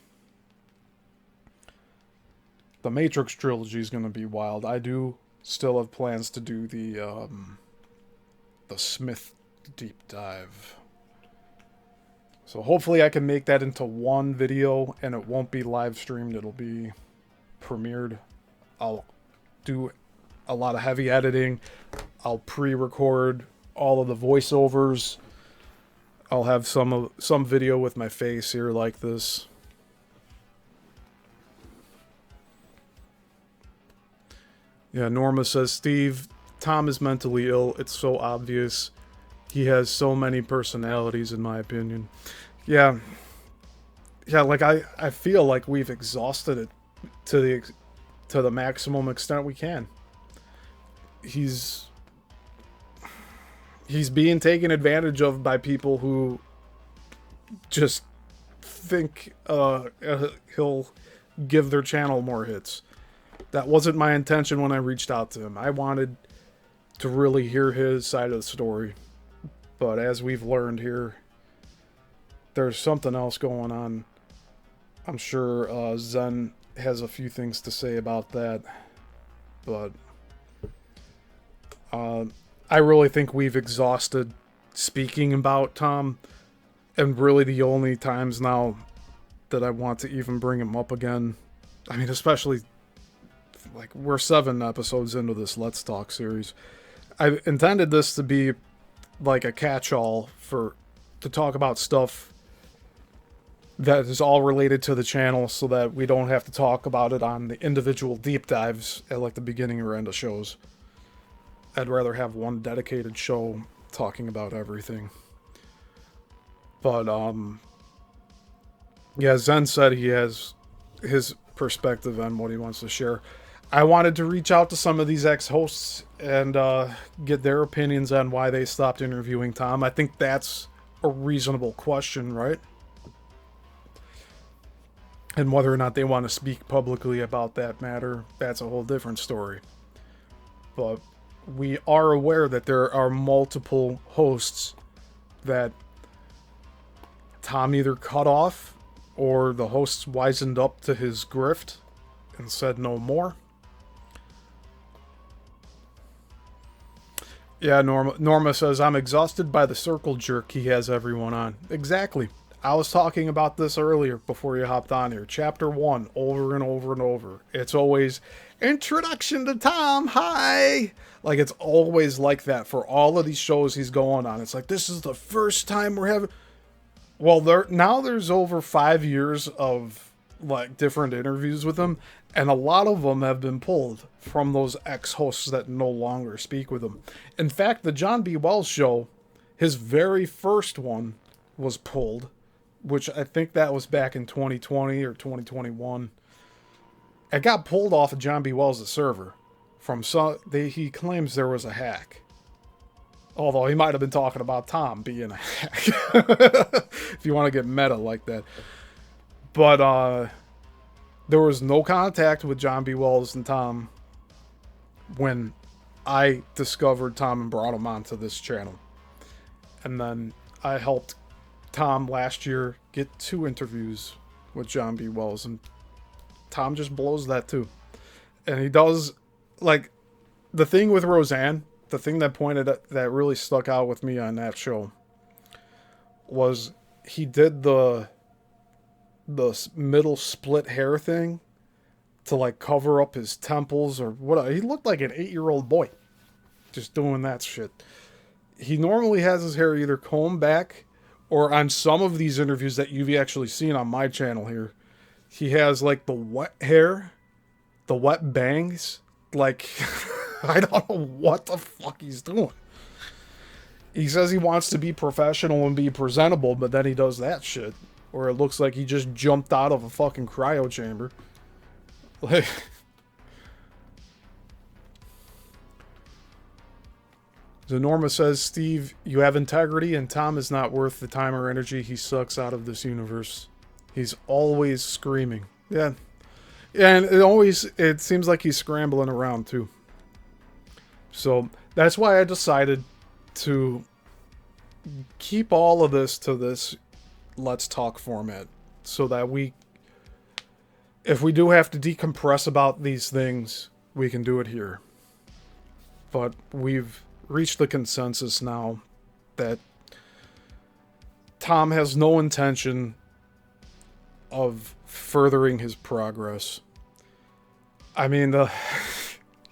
The Matrix trilogy is going to be wild. I do still have plans to do the Smith deep dive. So hopefully I can make that into one video and it won't be live streamed. It'll be premiered. I'll do a lot of heavy editing. I'll pre-record all of the voiceovers. I'll have some video with my face here like this. Yeah, Norma says, Steve, Tom is mentally ill. It's so obvious. He has so many personalities, in my opinion. Yeah, like I feel like we've exhausted it to the maximum extent we can. He's being taken advantage of by people who just think he'll give their channel more hits. That wasn't my intention when I reached out to him. I wanted to really hear his side of the story. But as we've learned here, there's something else going on. I'm sure Zen has a few things to say about that. But I really think we've exhausted speaking about Tom. And really the only times now that I want to even bring him up again. I mean, especially, like, we're 7 episodes into this Let's Talk series. I intended this to be like a catch-all to talk about stuff that is all related to the channel so that we don't have to talk about it on the individual deep dives at like the beginning or end of shows. I'd rather have one dedicated show talking about everything. But yeah, Zen said he has his perspective on what he wants to share. I wanted to reach out to some of these ex-hosts and get their opinions on why they stopped interviewing Tom. I think that's a reasonable question, right? And whether or not they want to speak publicly about that matter, that's a whole different story. But we are aware that there are multiple hosts that Tom either cut off or the hosts wisened up to his grift and said no more. Yeah, Norma says, I'm exhausted by the circle jerk he has everyone on. Exactly. I was talking about this earlier before you hopped on here. Chapter 1, over and over and over. It's always, introduction to Tom, hi! Like, it's always like that for all of these shows he's going on. It's like, this is the first time we're having... Well, now there's over 5 years of like different interviews with him, and a lot of them have been pulled from those ex-hosts that no longer speak with him. In fact, the John B. Wells show, his very first one was pulled, which I think that was back in 2020 or 2021. It got pulled off of John B. Wells' server from he claims there was a hack. Although he might have been talking about Tom being a hack. If you want to get meta like that. But there was no contact with John B. Wells and Tom when I discovered Tom and brought him onto this channel. And then I helped Tom last year get 2 interviews with John B. Wells, and Tom just blows that too. And he does, like, the thing with Roseanne, the thing that really stuck out with me on that show was he did the middle split hair thing to like cover up his temples or what. He looked like an 8-year-old boy just doing that shit. He normally has his hair either combed back, or on some of these interviews that you've actually seen on my channel here, he has like the wet hair, the wet bangs. Like, I don't know what the fuck he's doing. He says he wants to be professional and be presentable, but then he does that shit. Or it looks like he just jumped out of a fucking cryo chamber. Like, Zenorma says, Steve, you have integrity, and Tom is not worth the time or energy he sucks out of this universe. He's always screaming. Yeah. And it seems like he's scrambling around too. So that's why I decided to keep all of this to this Let's Talk format. So that if we do have to decompress about these things, we can do it here. But we've reached the consensus now that Tom has no intention of furthering his progress. I mean,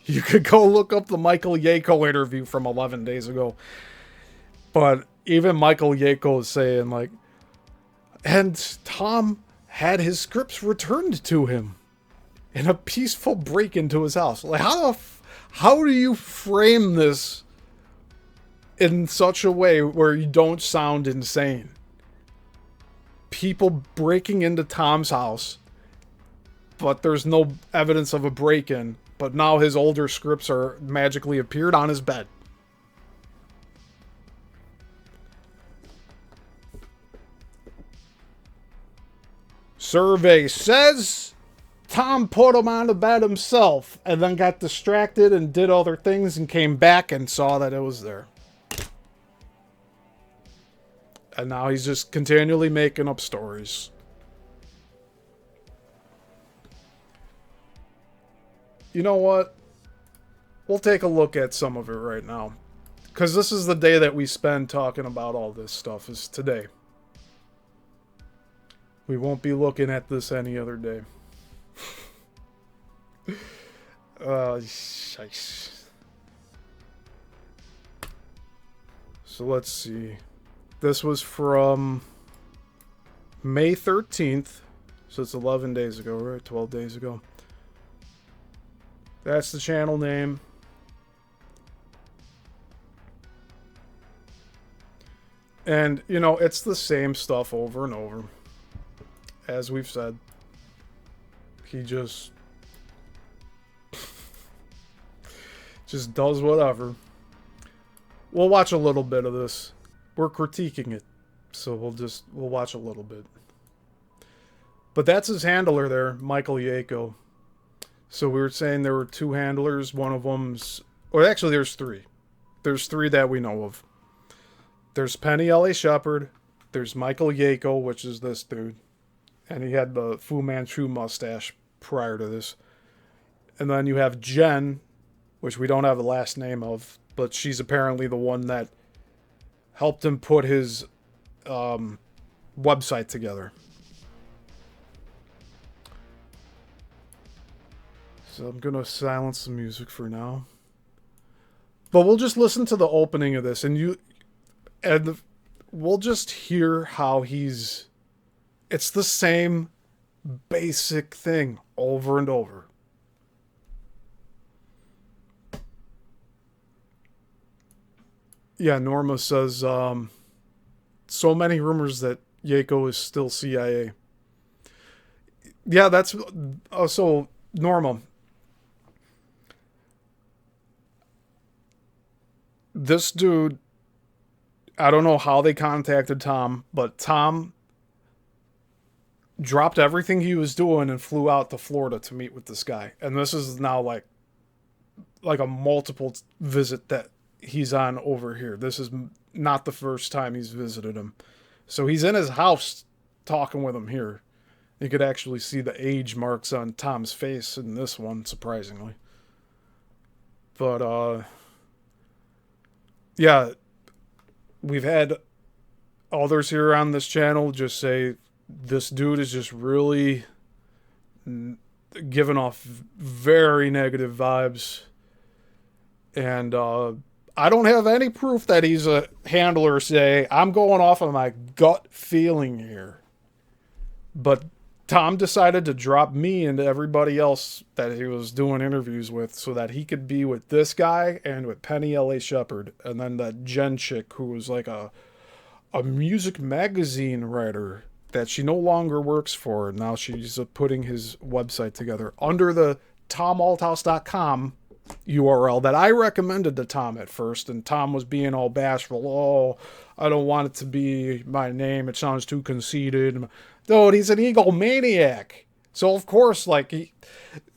you could go look up the Michael Yako interview from 11 days ago. But even Michael Yako is saying, like, and Tom had his scripts returned to him in a peaceful break into his house. Like, how do you frame this in such a way where you don't sound insane? People breaking into Tom's house, but there's no evidence of a break-in, but now his older scripts are magically appeared on his bed. Survey says Tom put him on the bed himself and then got distracted and did other things and came back and saw that it was there. And now he's just continually making up stories. You know what? We'll take a look at some of it right now. Because this is the day that we spend talking about all this stuff, is today. We won't be looking at this any other day. Shice. So let's see. This was from May 13th. So it's 11 days ago, right? 12 days ago. That's the channel name. And, you know, it's the same stuff over and over. As we've said. He just does whatever. We'll watch a little bit of this. We're critiquing it. So we'll watch a little bit. But that's his handler there, Michael Yako. So we were saying there were 2 handlers. One of them's... Or actually, there's 3. There's 3 that we know of. There's Penny L.A. Shepherd. There's Michael Yako, which is this dude. And he had the Fu Manchu mustache prior to this. And then you have Jen, which we don't have the last name of. But she's apparently the one that helped him put his website together. So I'm going to silence the music for now. But we'll just listen to the opening of this. And we'll just hear how he's... It's the same basic thing over and over. Yeah, Norma says, so many rumors that Yako is still CIA. Yeah, that's so Norma. This dude, I don't know how they contacted Tom, but Tom dropped everything he was doing and flew out to Florida to meet with this guy. And this is now like a multiple visit that he's on over here. This is not the first time he's visited him. So he's in his house talking with him here. You could actually see the age marks on Tom's face in this one, surprisingly. But, yeah, we've had others here on this channel just say this dude is just really giving off very negative vibes. And I don't have any proof that he's a handler, say. I'm going off of my gut feeling here. But Tom decided to drop me and everybody else that he was doing interviews with so that he could be with this guy and with Penny L.A. Shepherd. And then that Jen chick who was like a music magazine writer that she no longer works for. Now she's putting his website together under the TomAlthouse.com URL that I recommended to Tom at first, and Tom was being all bashful. Oh, I don't want it to be my name. It sounds too conceited. Dude, he's an egomaniac. So, of course, like,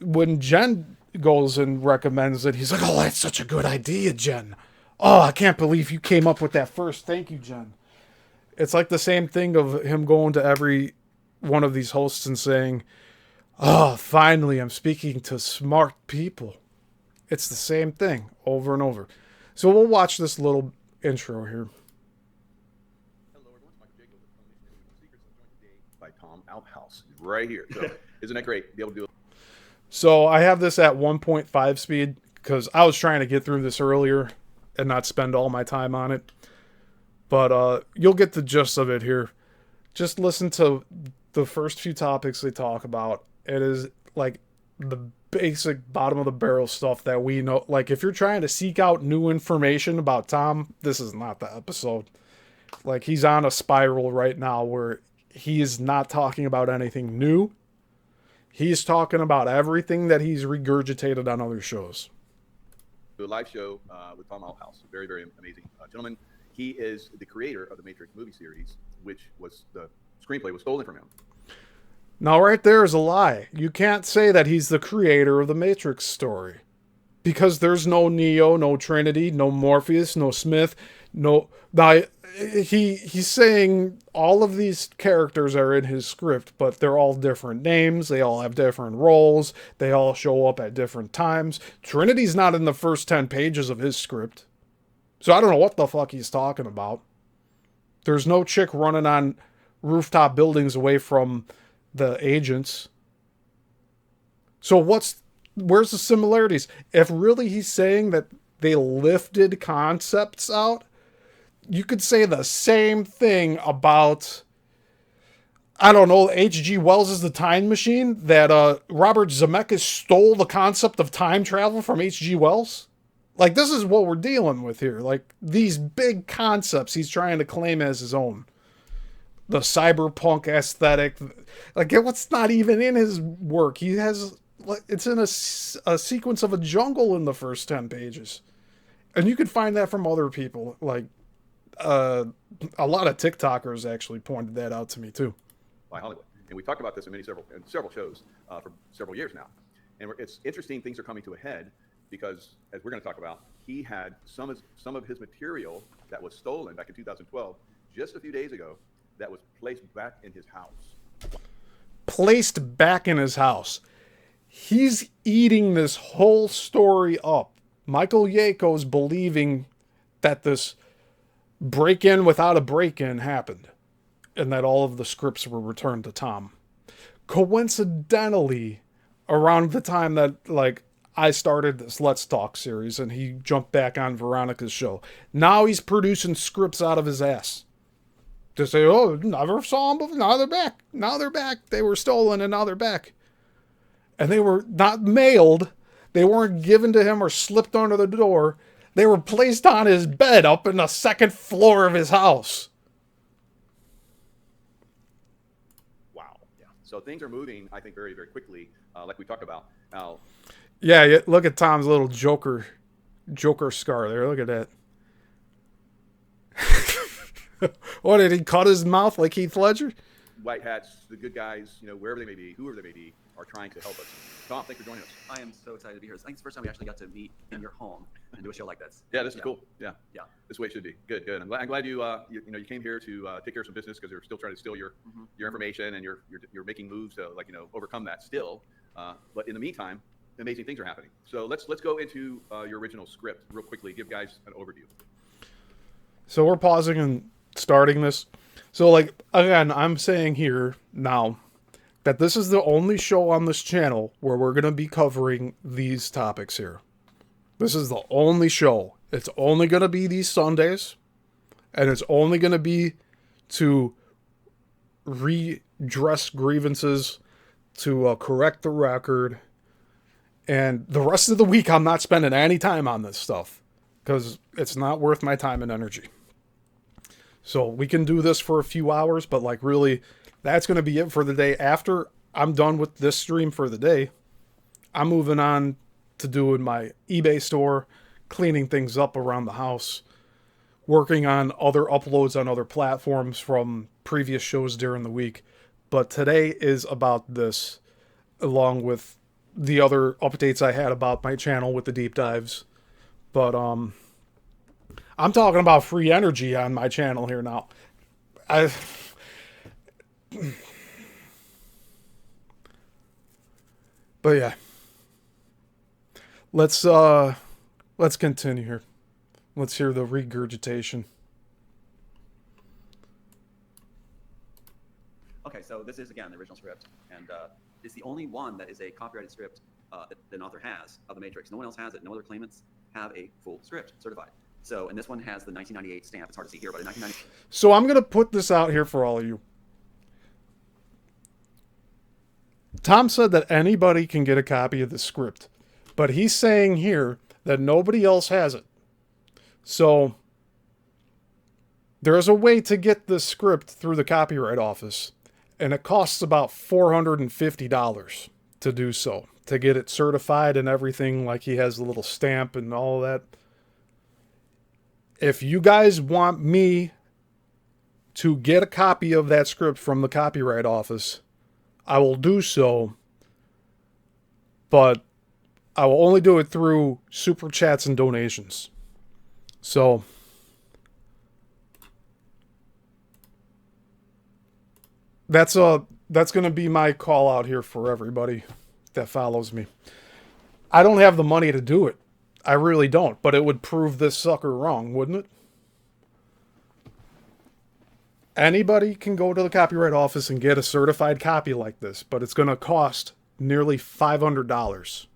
when Jen goes and recommends it, he's like, oh, that's such a good idea, Jen. Oh, I can't believe you came up with that first. Thank you, Jen. It's like the same thing of him going to every one of these hosts and saying, oh, finally, I'm speaking to smart people. It's the same thing over and over. So we'll watch this little intro here. Hello, everyone. It's Michael Jacob with Secrets of Joint Today by Tom Outhouse. Right here. So, isn't that great? Be able to do it. So I have this at 1.5 speed because I was trying to get through this earlier and not spend all my time on it. But you'll get the gist of it here. Just listen to the first few topics they talk about. It is like the basic bottom of the barrel stuff that we know. Like, if you're trying to seek out new information about Tom, this is not the episode. Like, he's on a spiral right now where he is not talking about anything new. He's talking about everything that he's regurgitated on other shows. Do a live show with Tom Outhouse. Very, very amazing gentleman. He is the creator of the Matrix movie series, which was the screenplay was stolen from him. Now, right there is a lie. You can't say that he's the creator of the Matrix story. Because there's no Neo, no Trinity, no Morpheus, no Smith, no... Now, he's saying all of these characters are in his script, but they're all different names, they all have different roles, they all show up at different times. Trinity's not in the first 10 pages of his script. So I don't know what the fuck he's talking about. There's no chick running on rooftop buildings away from the agents. So where's the similarities? If really he's saying that they lifted concepts out, you could say the same thing about, I don't know, H.G. Wells' The Time Machine, that Robert Zemeckis stole the concept of time travel from H.G. Wells. Like, this is what we're dealing with here. Like, these big concepts he's trying to claim as his own. The cyberpunk aesthetic, like, what's not even in his work. He has, like, it's in a sequence of a jungle in the first 10 pages. And you could find that from other people. Like, a lot of TikTokers actually pointed that out to me too. By Hollywood. And we talked about this in several shows for several years now. And it's interesting, things are coming to a head because, as we're going to talk about, he had some of his material that was stolen back in 2012, just a few days ago, that was placed back in his house. Placed back in his house. He's eating this whole story up. Michael Yako's believing that this break-in without a break-in happened, and that all of the scripts were returned to Tom. Coincidentally, around the time that, like, I started this Let's Talk series, and he jumped back on Veronica's show. Now he's producing scripts out of his ass. To say, oh, never saw them before. Now they're back. Now they're back. They were stolen and now they're back. And they were not mailed. They weren't given to him or slipped under the door. They were placed on his bed up in the second floor of his house. Wow. Yeah. So things are moving, I think, very, very quickly, like we talked about. Now, Yeah, look at Tom's little Joker scar there. Look at that. What, did he cut his mouth like Heath Ledger? white hats, the good guys, wherever they may be, whoever they may be, are trying to help us. Tom, thanks for joining us. I am so excited to be here. I think it's the first time we actually got to meet in your home and do a show like this. Yeah, this is cool. Yeah. Yeah. This way it should be. Good. I'm glad you came here to take care of some business, because they're still trying to steal your information, and you're making moves to overcome that still. But in the meantime, amazing things are happening. So let's go into your original script real quickly. Give guys an overview. So we're pausing and starting this. So, again, I'm saying here now that this is the only show on this channel where we're going to be covering these topics here. This is the only show. It's only going to be these Sundays, and it's only going to be to redress grievances, to correct the record, and the rest of the week I'm not spending any time on this stuff because it's not worth my time and energy. So we can do this for a few hours, but really, that's going to be it for the day. After I'm done with this stream for the day, I'm moving on to doing my eBay store, cleaning things up around the house, working on other uploads on other platforms from previous shows during the week. But today is about this, along with the other updates I had about my channel with the deep dives. But, I'm talking about free energy on my channel here now. But yeah. Let's continue here. Let's hear the regurgitation. Okay, so this is, again, the original script, and it's the only one that is a copyrighted script that an author has of The Matrix. No one else has it. No other claimants have a full script certified. So, and this one has the 1998 stamp. It's hard to see here, but in 1990. So I'm going to put this out here for all of you. Tom said that anybody can get a copy of the script, but he's saying here that nobody else has it. So there's a way to get this script through the Copyright Office, and it costs about $450 to do so, to get it certified and everything. Like, he has a little stamp and all that. If you guys want me to get a copy of that script from the Copyright Office, I will do so, but I will only do it through super chats and donations. So that's going to be my call out here for everybody that follows me. I don't have the money to do it. I really don't, but it would prove this sucker wrong, wouldn't it? Anybody can go to the Copyright Office and get a certified copy like this, but it's going to cost nearly $500.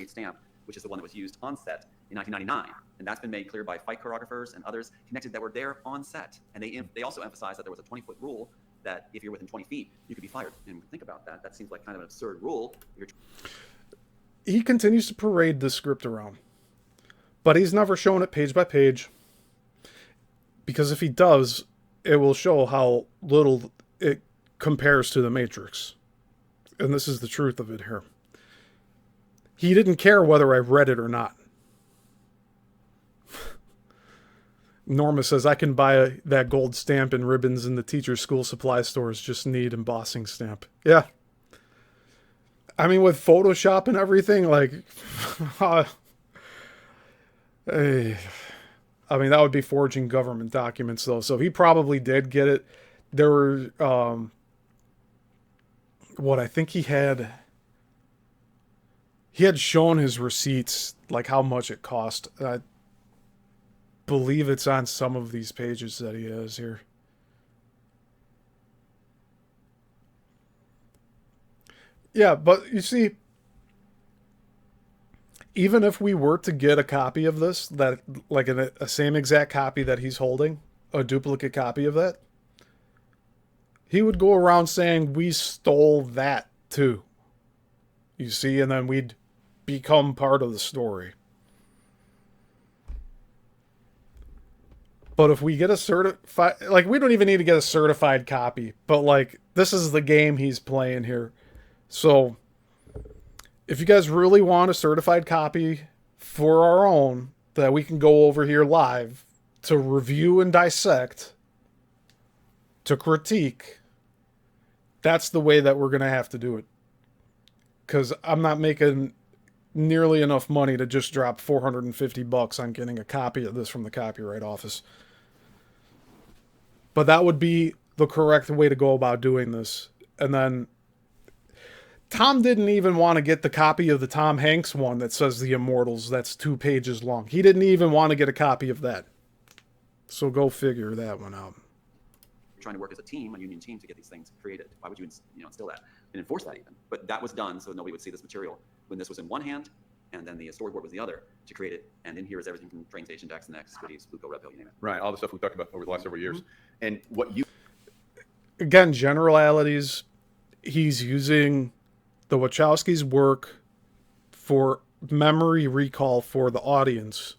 Stamp, which is the one that was used on set in 1999, and that's been made clear by fight choreographers and others connected that were there on set. And they also emphasized that there was a 20-foot rule that if you're within 20 feet, you could be fired. And think about that. That seems like kind of an absurd rule. He continues to parade the script around, but he's never shown it page by page, because if he does, it will show how little it compares to The Matrix. And this is the truth of it here. He didn't care whether I read it or not. Norma says, I can buy that gold stamp and ribbons in the teacher's school supply stores, just need embossing stamp. Yeah. I mean, with Photoshop and everything, hey, I mean, that would be forging government documents, though. So he probably did get it. There were, I think he had shown his receipts, like how much it cost. I believe it's on some of these pages that he has here. Yeah, but you see, even if we were to get a copy of this, that like a same exact copy that he's holding, a duplicate copy of that, he would go around saying we stole that too. You see, and then we'd become part of the story. But if we get a certified, like, we don't even need to get a certified copy, but like, this is the game he's playing here. So if you guys really want a certified copy for our own that we can go over here live to review and dissect, to critique, that's the way that we're going to have to do it. Because I'm not making nearly enough money to just drop $450 on getting a copy of this from the Copyright Office. But that would be the correct way to go about doing this. And then Tom didn't even want to get the copy of the Tom Hanks one that says The Immortals, that's 2 pages long. He didn't even want to get a copy of that. So go figure that one out. You're trying to work as a team, a union team, to get these things created. Why would you instill that and enforce that even? But that was done so nobody would see this material when this was in one hand and then the storyboard was the other to create it. And in here is everything from Train Station, Jackson X, Goodies, Blueco, Red Pill, you name it. Right, all the stuff we've talked about over the last several years. And what you... Again, generalities, he's using the Wachowskis' work for memory recall for the audience.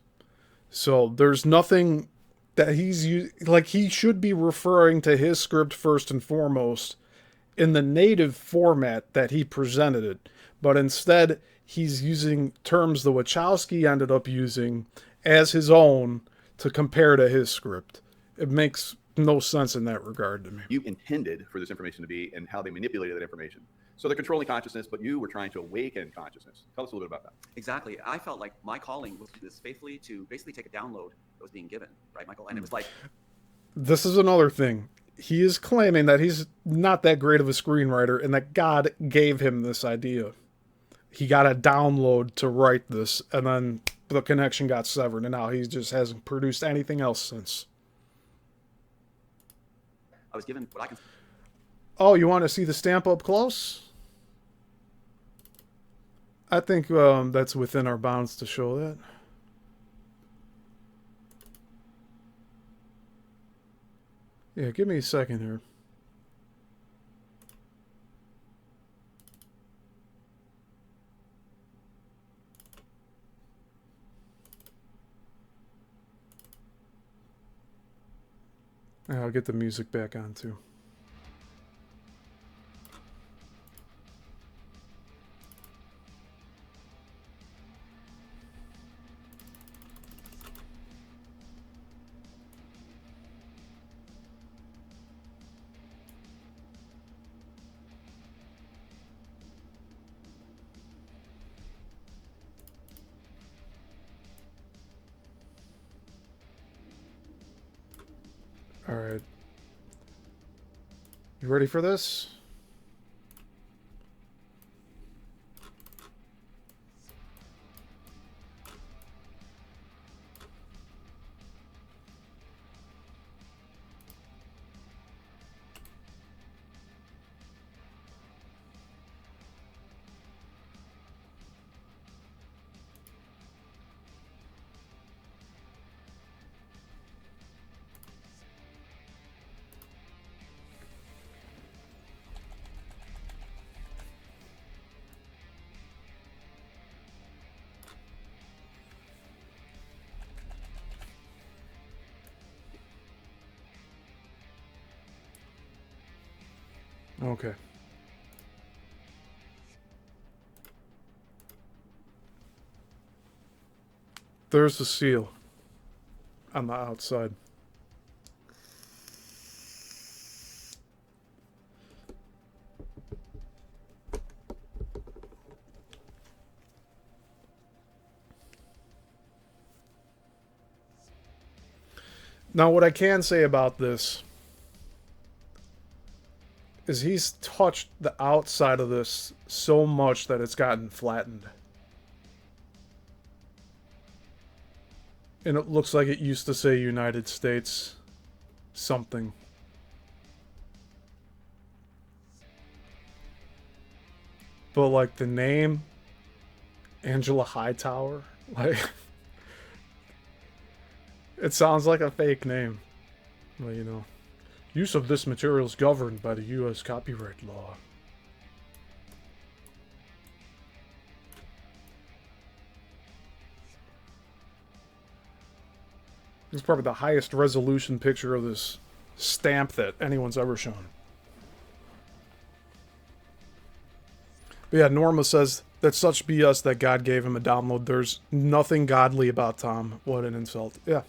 So there's nothing that like, he should be referring to his script first and foremost in the native format that he presented it. But instead, he's using terms the Wachowski ended up using as his own to compare to his script. It makes no sense in that regard to me. You intended for this information to be and how they manipulated that information. So they're controlling consciousness, but you were trying to awaken consciousness. Tell us a little bit about that. Exactly. I felt like my calling was to do this faithfully, to basically take a download that was being given, right, Michael? And it was like... This is another thing. He is claiming that he's not that great of a screenwriter and that God gave him this idea. He got a download to write this, and then the connection got severed, and now he just hasn't produced anything else since. I was given what I can... Oh, you want to see the stamp up close? I think that's within our bounds to show that. Yeah, give me a second here. I'll get the music back on too. All right. You ready for this? Okay. There's the seal on the outside. Now, what I can say about this is he's touched the outside of this so much that it's gotten flattened. And it looks like it used to say United States something. But like the name, Angela Hightower, like, it sounds like a fake name. Well, you know, use of this material is governed by the U.S. copyright law. This is probably the highest resolution picture of this stamp that anyone's ever shown. But yeah, Norma says that's such BS that God gave him a download. There's nothing godly about Tom. What an insult. Yeah.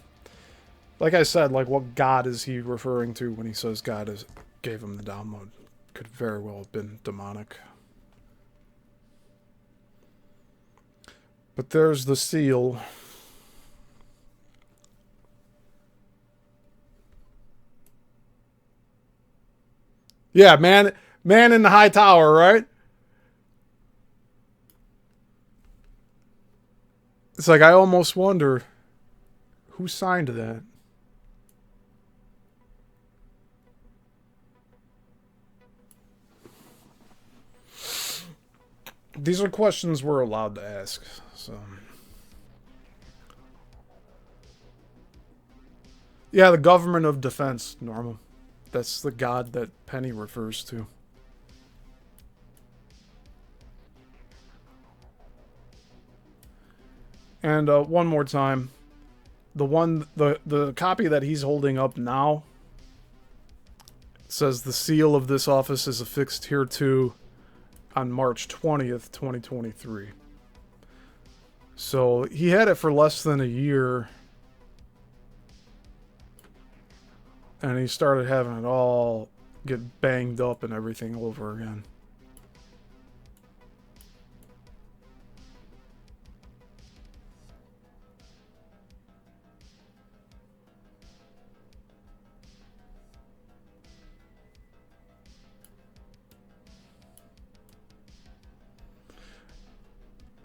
Like I said, like, what God is he referring to when he says gave him the download? Could very well have been demonic. But there's the seal. Yeah, man in the high tower, right? It's like, I almost wonder who signed that. These are questions we're allowed to ask, so. Yeah, the government of defense, Norma. That's the god that Penny refers to. And one more time, the copy that he's holding up now says the seal of this office is affixed hereto on March 20th, 2023. So he had it for less than a year, and he started having it all get banged up and everything over again.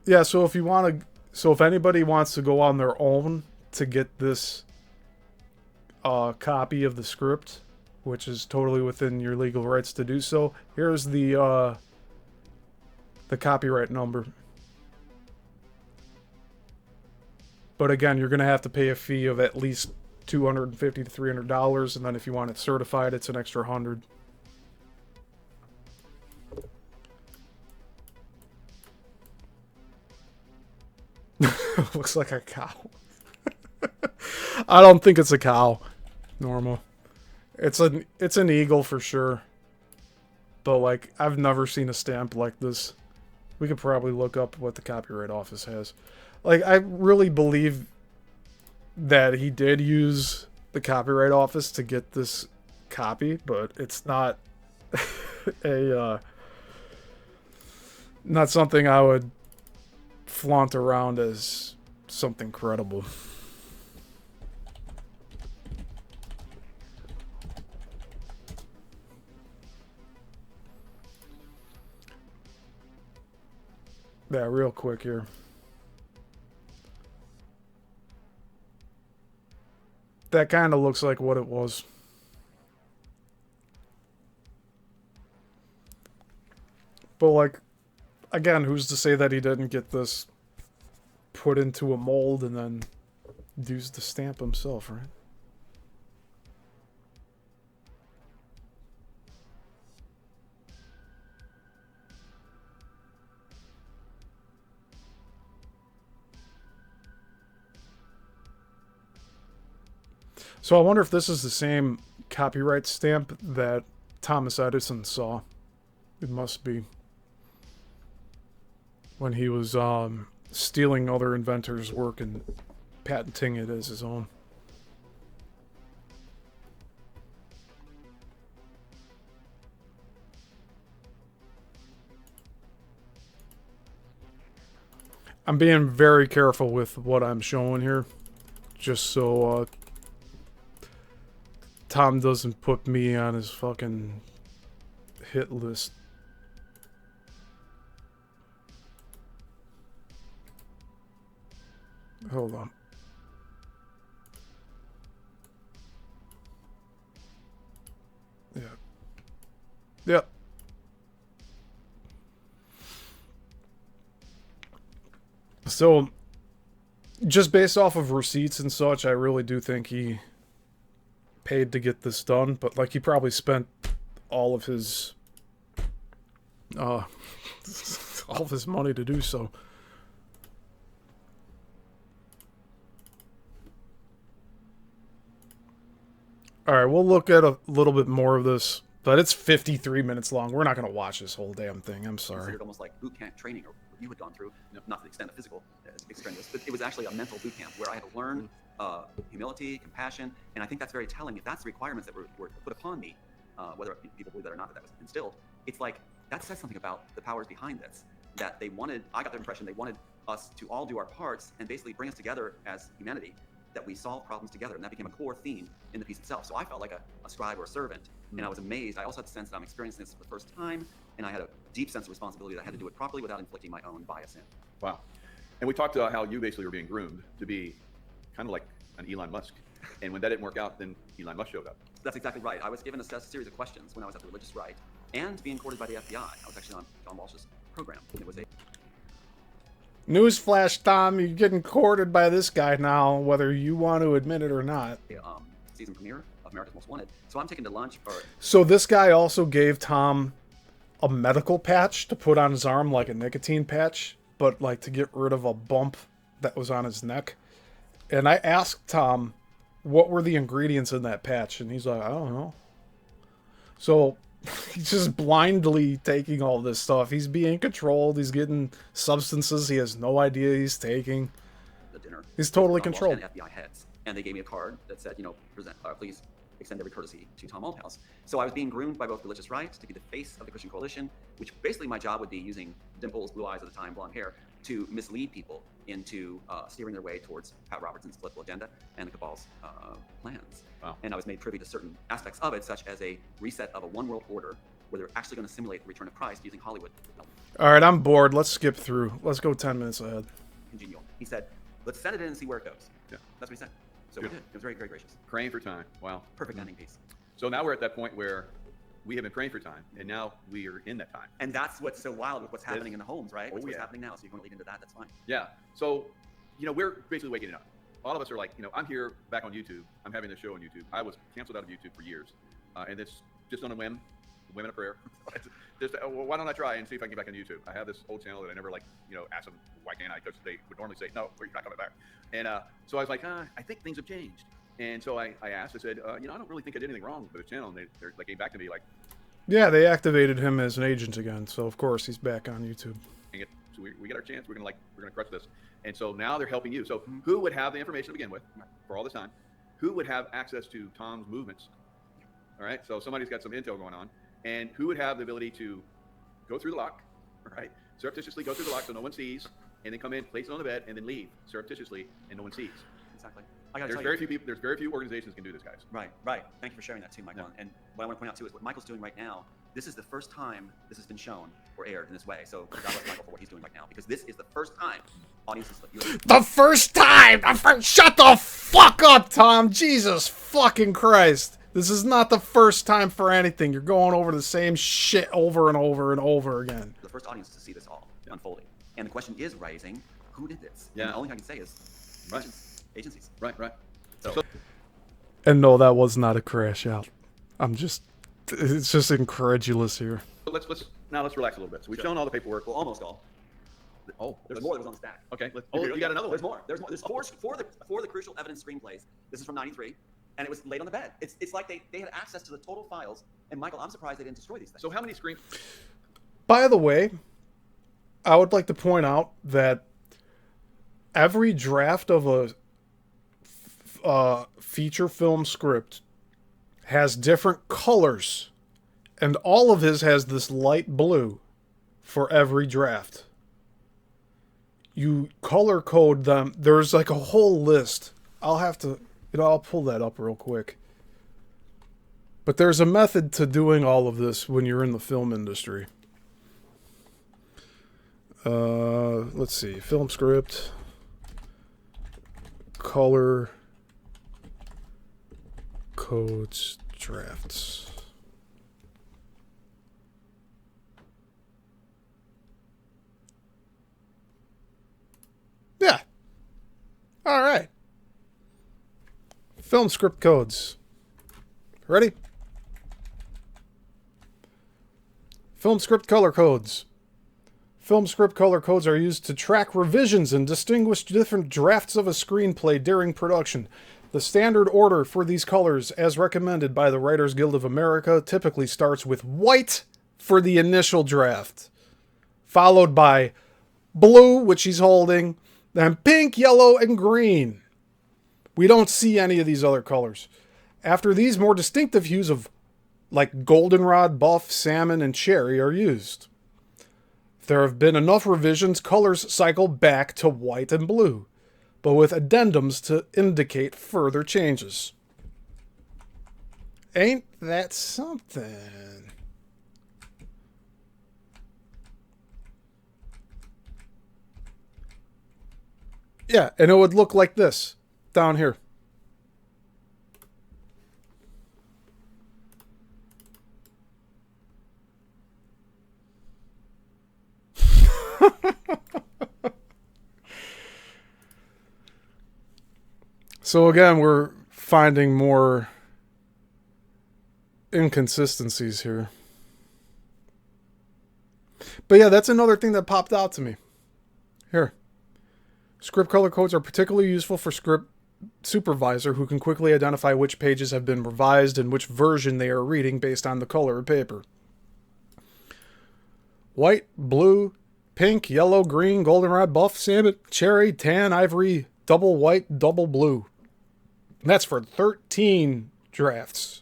Yeah, so if anybody wants to go on their own to get this copy of the script, which is totally within your legal rights to do so, here's the copyright number. But again, you're going to have to pay a fee of at least $250 to $300, and then if you want it certified, it's an extra $100. Looks like a cow. I don't think it's a cow, Norma. It's an eagle for sure. But like, I've never seen a stamp like this. We could probably look up what the Copyright Office has. Like, I really believe that he did use the Copyright Office to get this copy, but it's not not something I would flaunt around as something credible. Yeah, real quick here. That kind of looks like what it was. But like, again, who's to say that he didn't get this put into a mold and then use the stamp himself, right? So I wonder if this is the same copyright stamp that Thomas Edison saw. It must be. When he was stealing other inventors' work and patenting it as his own. I'm being very careful with what I'm showing here, just so Tom doesn't put me on his fucking hit list. Hold on. Yeah. Yep. So, just based off of receipts and such, I really do think he paid to get this done, but like he probably spent all of his all of his money to do so. All right, we'll look at a little bit more of this, but it's 53 minutes long. We're not going to watch this whole damn thing. I'm sorry. Considered almost like boot camp training, or what you had gone through, not to the extent of physical extraneous, but it was actually a mental boot camp where I had to learn humility, compassion, and I think that's very telling. If that's the requirements that were put upon me, whether people believe that or not, that was instilled, it's like that says something about the powers behind this. That they wanted, I got the impression they wanted us to all do our parts and basically bring us together as humanity, that we solve problems together, and that became a core theme in the piece itself. So I felt like a scribe or a servant, and I was amazed. I also had the sense that I'm experiencing this for the first time, and I had a deep sense of responsibility that I had to do it properly without inflicting my own bias in. Wow. And we talked about how you basically were being groomed to be kind of like an Elon Musk. And when that didn't work out, then Elon Musk showed up. That's exactly right. I was given a series of questions when I was at the religious right and being courted by the FBI. I was actually on John Walsh's program. It was a Newsflash, Tom, you're getting courted by this guy now, whether you want to admit it or not. Season premiere of America's Most Wanted. So I'm taken to lunch. So this guy also gave Tom a medical patch to put on his arm, like a nicotine patch, but like to get rid of a bump that was on his neck. And I asked Tom, what were the ingredients in that patch? And he's like, I don't know. So he's just blindly taking all this stuff. He's being controlled. He's getting substances he has no idea he's taking. The dinner. He's totally Tom Walsh controlled. and FBI heads, and they gave me a card that said, please extend every courtesy to Tom Althouse. So I was being groomed by both religious right to be the face of the Christian coalition, which basically my job would be using dimples, blue eyes at the time, blonde hair, to mislead people into steering their way towards Pat Robertson's political agenda and the cabal's plans. Wow. And I was made privy to certain aspects of it, such as a reset of a one world order where they're actually going to simulate the return of Christ using Hollywood. All right, I'm bored. Let's skip through. Let's go 10 minutes ahead. Congenial. He said, let's send it in and see where it goes. Yeah. That's what he said. So we did. It was very, very gracious. Praying for time. Wow. Perfect ending piece. So now we're at that point where we have been praying for time, and now we are in that time. And that's what's so wild with what's happening in the homes, right? What's yeah. happening now. So you're going to lead into that. That's fine. Yeah. So, we're basically waking up. All of us are like, I'm here back on YouTube. I'm having this show on YouTube. I was canceled out of YouTube for years. And it's just on a whim, women of prayer. Just, why don't I try and see if I can get back on YouTube? I have this old channel that I never asked them, why can't I? Because they would normally say, no, you're not coming back. And so I was like, I think things have changed. And so I asked, I said, I don't really think I did anything wrong with the channel. And they came back to me like, yeah, they activated him as an agent again. So of course he's back on YouTube. So we get our chance. We're gonna crush this. And so now they're helping you. So who would have the information to begin with for all this time? Who would have access to Tom's movements? All right. So somebody's got some intel going on, and who would have the ability to go through the lock, right? Surreptitiously go through the lock so no one sees, and then come in, place it on the bed, and then leave surreptitiously, and no one sees. Exactly. There's very few people. There's very few organizations can do this, guys. Right. Thank you for sharing that too, Michael. Yeah. And what I want to point out too is what Michael's doing right now. This is the first time this has been shown or aired in this way. So God bless Michael for what he's doing right now, because this is the first time audiences. The first time. Shut the fuck up, Tom. Jesus fucking Christ. This is not the first time for anything. You're going over the same shit over and over and over again. The first audience to see this all unfolding, and the question is rising: who did this? Yeah. And the only thing I can say is agencies. Right. So, and no, that was not a crash out. It's just incredulous here. So let's relax a little bit. So we've shown all the paperwork. Well, almost all. Oh, there's more that was on the stack. Okay. You got another one. There's more. There's four of the crucial evidence screenplays. This is from '93, and it was laid on the bed. It's like they had access to the total files. And Michael, I'm surprised they didn't destroy these things. So how many screen? By the way, I would like to point out that every draft of a feature film script has different colors, and all of his has this light blue for every draft. You color code them. There's like a whole list. I'll pull that up real quick. But there's a method to doing all of this when you're in the film industry. Let's see. Film script. Color codes drafts. Yeah. All right. Film script codes. Ready? Film script color codes. Film script color codes are used to track revisions and distinguish different drafts of a screenplay during production. The standard order for these colors, as recommended by the Writers Guild of America, typically starts with white for the initial draft, followed by blue, which he's holding, then pink, yellow, and green. We don't see any of these other colors. After these, more distinctive hues of like goldenrod, buff, salmon, and cherry are used. If there have been enough revisions, colors cycle back to white and blue, but with addendums to indicate further changes. Ain't that something? Yeah, and it would look like this down here. So again, we're finding more inconsistencies here. But yeah, that's another thing that popped out to me. Here. Script color codes are particularly useful for script supervisor who can quickly identify which pages have been revised and which version they are reading based on the color of paper. White, blue, pink, yellow, green, goldenrod, buff, salmon, cherry, tan, ivory, double white, double blue. And that's for 13 drafts.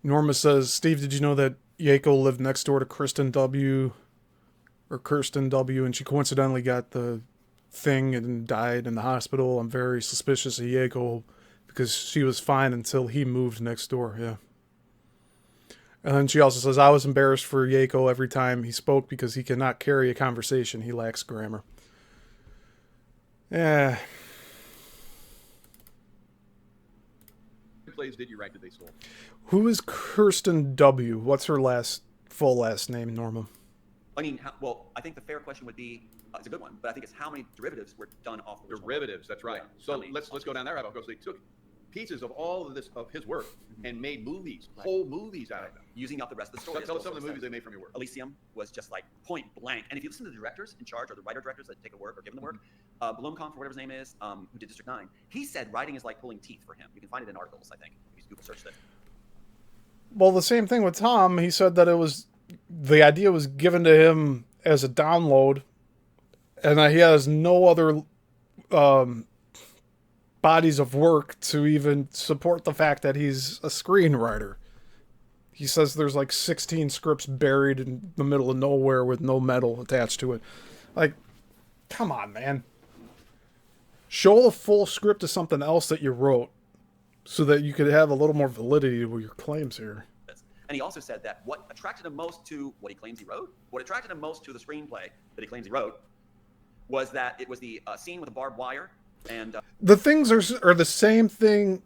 Norma says, Steve, did you know that Yako lived next door to Kirsten W. And she coincidentally got the thing and died in the hospital? I'm very suspicious of Yako because she was fine until he moved next door. Yeah. And then she also says, I was embarrassed for Yako every time he spoke because he cannot carry a conversation. He lacks grammar. Yeah. Plays did you write that they sold? Who is Kirsten W? What's her full last name, Norma? I mean, well, I think the fair question would be, it's a good one, but I think it's how many derivatives were done off the original Derivatives, that's right. Yeah. So let's go down that rabbit hole because they took pieces of all of this of his work and made movies, Right. whole movies out of them. using up the rest of the story. Tell us some of the movies they made from your work. Elysium was just like point blank. And if you listen to the directors in charge or the writer-directors that take a work or give them the work, Blomkamp, or whatever his name is, who did District 9, he said writing is like pulling teeth for him. You can find it in articles, I think, if you Google search it. Well, the same thing with Tom. He said that the idea was given to him as a download, and that he has no other bodies of work to even support the fact that he's a screenwriter. He says there's like 16 scripts buried in the middle of nowhere with no metal attached to it. Like, come on, man. Show the full script to something else that you wrote so that you could have a little more validity to your claims here. And he also said that what attracted him most to what he claims he wrote, what attracted him most to the screenplay that he claims he wrote, was that it was the scene with the barbed wire. And the things are the same thing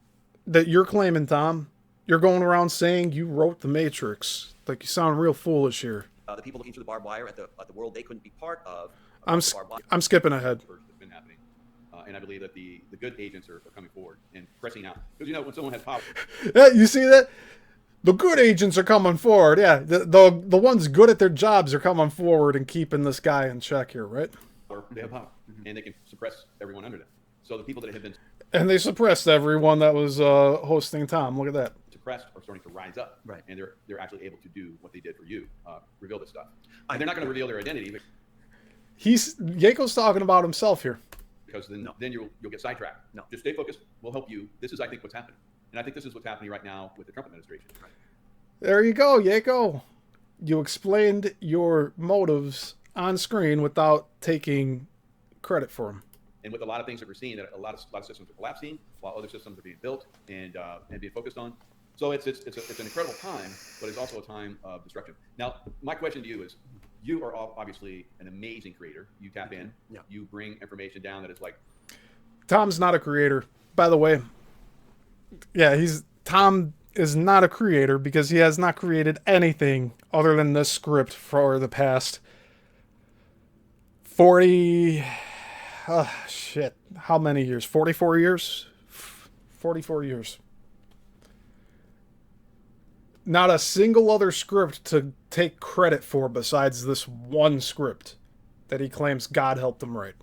that you're claiming, Tom. You're going around saying you wrote The Matrix. Like, you sound real foolish here. the people looking through the barbed wire at the world they couldn't be part of. I'm skipping ahead. That's been happening. And I believe that the good agents are coming forward and pressing out. Because, when someone has power. Yeah, you see that? The good agents are coming forward. Yeah, the ones good at their jobs are coming forward and keeping this guy in check here, right? They have power. And they can suppress everyone under them. So the people that have been And they suppressed everyone that was hosting Tom. Look at that. suppressed are starting to rise up. Right. And they're actually able to do what they did for you, reveal this stuff. And they're not going to reveal their identity Yako's talking about himself here. because then you'll get sidetracked. No. Just stay focused. We'll help you. This is, I think, what's happening. And I think this is what's happening right now with the Trump administration. Right. There you go, Yako. You explained your motives on screen without taking credit for them. And with a lot of things that we're seeing, that a lot of systems are collapsing, while other systems are being built and being focused on. So it's an incredible time, but it's also a time of destruction. Now, my question to you is, you are obviously an amazing creator. You tap in. Yeah. You bring information down that is like. Tom's not a creator, by the way. Yeah, Tom is not a creator because he has not created anything other than this script for the past 40... shit. How many years? 44 years? 44 years. Not a single other script to take credit for besides this one script that he claims God helped him write.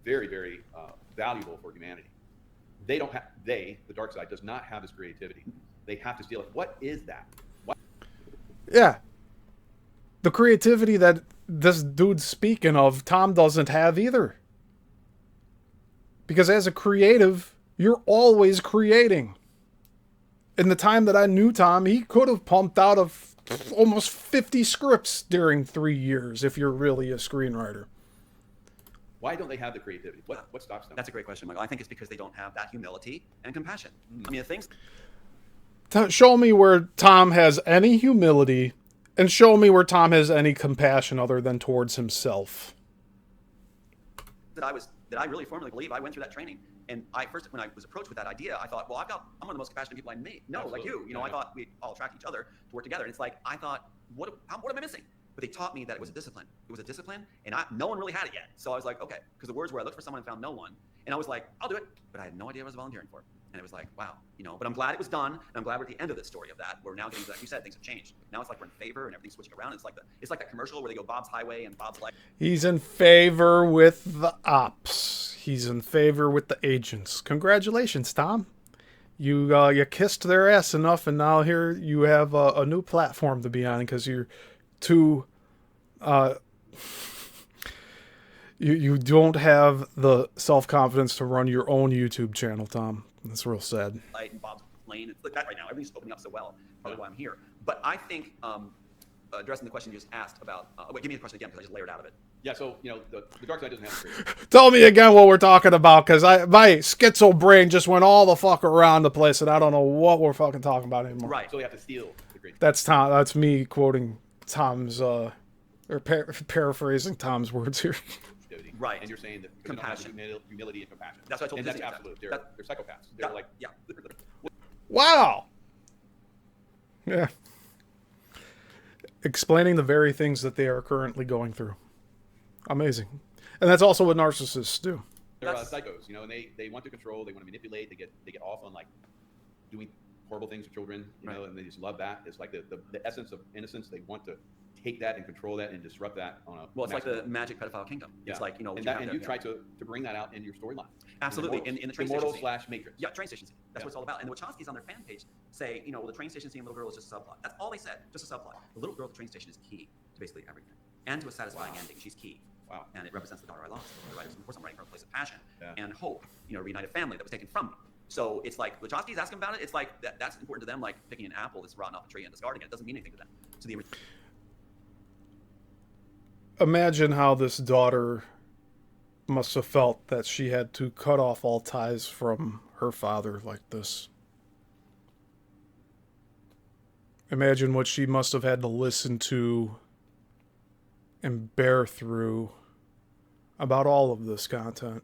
Very, very valuable for humanity. They don't have, the dark side does not have this creativity. They have to steal it. What is that? What? Yeah. The creativity that this dude's speaking of, Tom doesn't have either. Because as a creative, you're always creating. In the time that I knew Tom, he could have pumped out of almost 50 scripts during 3 years if you're really a screenwriter. Why don't they have the creativity? What stops them? That's a great question, Michael. I think it's because they don't have that humility and compassion. I mean, the things Show me where Tom has any humility, and show me where Tom has any compassion other than towards himself. that I really firmly believe. I went through that training, and when I was approached with that idea, I thought, well, I'm one of the most compassionate people I meet. No, Absolutely. like you. I thought we all attract each other to work together. And it's like I thought, what am I missing? But they taught me that it was a discipline. It was a discipline, and no one really had it yet. So I was like, okay, because the words were I looked for someone and found no one, and I was like, I'll do it, but I had no idea what I was volunteering for. And it was like, wow, But I'm glad it was done, and I'm glad we're at the end of this story of that. We're now getting, like you said, things have changed. Now it's like we're in favor, and everything's switching around. It's like that commercial where they go Bob's Highway and Bob's Life. He's in favor with the ops. He's in favor with the agents. Congratulations, Tom. You kissed their ass enough, and now here you have a new platform to be on because you're too... You don't have the self-confidence to run your own YouTube channel, Tom. That's real sad. Light and Bob's Lane. It's like that right now. Everything's opening up so well. Probably why I'm here. But I think addressing the question you just asked about. Wait, give me the question again because I just layered out of it. Yeah, so the dark side doesn't have the creativity. Tell me again what we're talking about, because my schizo brain just went all the fuck around the place, and I don't know what we're fucking talking about anymore. Right. So they have to steal the creativity. That's Tom. That's me quoting Tom's or paraphrasing Tom's words here. Right. And you're saying that compassion, humility, and compassion. That's what I told and Disney. That's absolute. They're psychopaths. They're like, yeah. Wow. Yeah. Explaining the very things that they are currently going through. Amazing. And that's also what narcissists do. They're psychos, and they want to control, they want to manipulate, they get off on like doing horrible things to children, and they just love that. It's like the essence of innocence. They want to take that and control that and disrupt that on a it's like the magic pedophile kingdom. Yeah. It's like you try to bring that out in your storyline. Absolutely, in the train Immortal station / Matrix. Yeah, train station scene. That's what it's all about. And the Wachowskis on their fan page say, well, the train station scene and little girl is just a subplot. That's all they said, just a subplot. The little girl at the train station is key to basically everything, and to a satisfying ending. She's key. Wow. And it represents the daughter I lost. The writers, of course, I'm writing from a place of passion and hope. A reunited family that was taken from me. So it's like Wachowskis asking about it. It's like that's important to them, like picking an apple that's rotten off the tree and discarding it. It doesn't mean anything to them. To the Imagine how this daughter must have felt that she had to cut off all ties from her father like this. Imagine what she must have had to listen to and bear through about all of this content.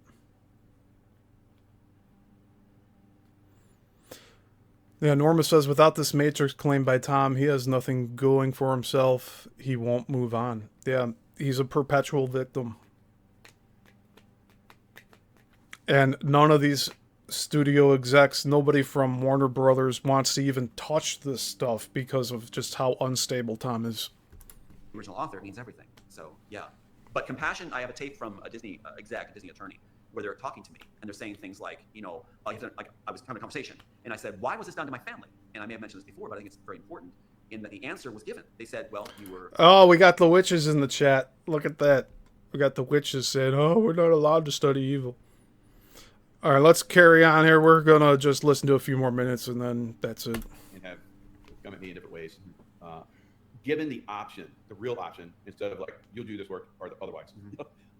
Yeah, Norma says, without this Matrix claim by Tom, he has nothing going for himself. He won't move on. Yeah, he's a perpetual victim. And none of these studio execs, nobody from Warner Brothers wants to even touch this stuff because of just how unstable Tom is. Original author means everything. So, yeah. But compassion, I have a tape from a Disney exec, a Disney attorney, where they're talking to me and they're saying things like, like I was having a conversation and I said, why was this done to my family? And I may have mentioned this before, but I think it's very important in that the answer was given. They said, well, you were... Oh, we got the witches in the chat. Look at that. We got the witches saying, oh, we're not allowed to study evil. All right, let's carry on here. We're going to just listen to a few more minutes and then that's it. And have come at me in different ways. Given the option, the real option, instead of like, you'll do this work or otherwise.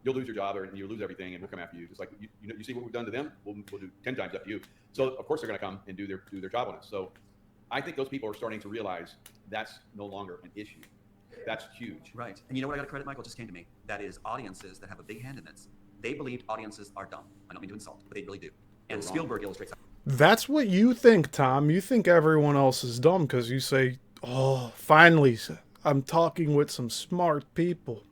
You'll lose your job or you'll lose everything and we'll come after you. Just like, you see what we've done to them, we'll do 10 times up to you. So of course they're going to come and do their job on us. So I think those people are starting to realize that's no longer an issue. That's huge. Right. And you know what I got to credit, Michael? Just came to me. That is audiences that have a big hand in this. They believed audiences are dumb. I don't mean to insult, but they really do. And Spielberg illustrates that. That's what you think, Tom. You think everyone else is dumb because you say, oh, finally, I'm talking with some smart people.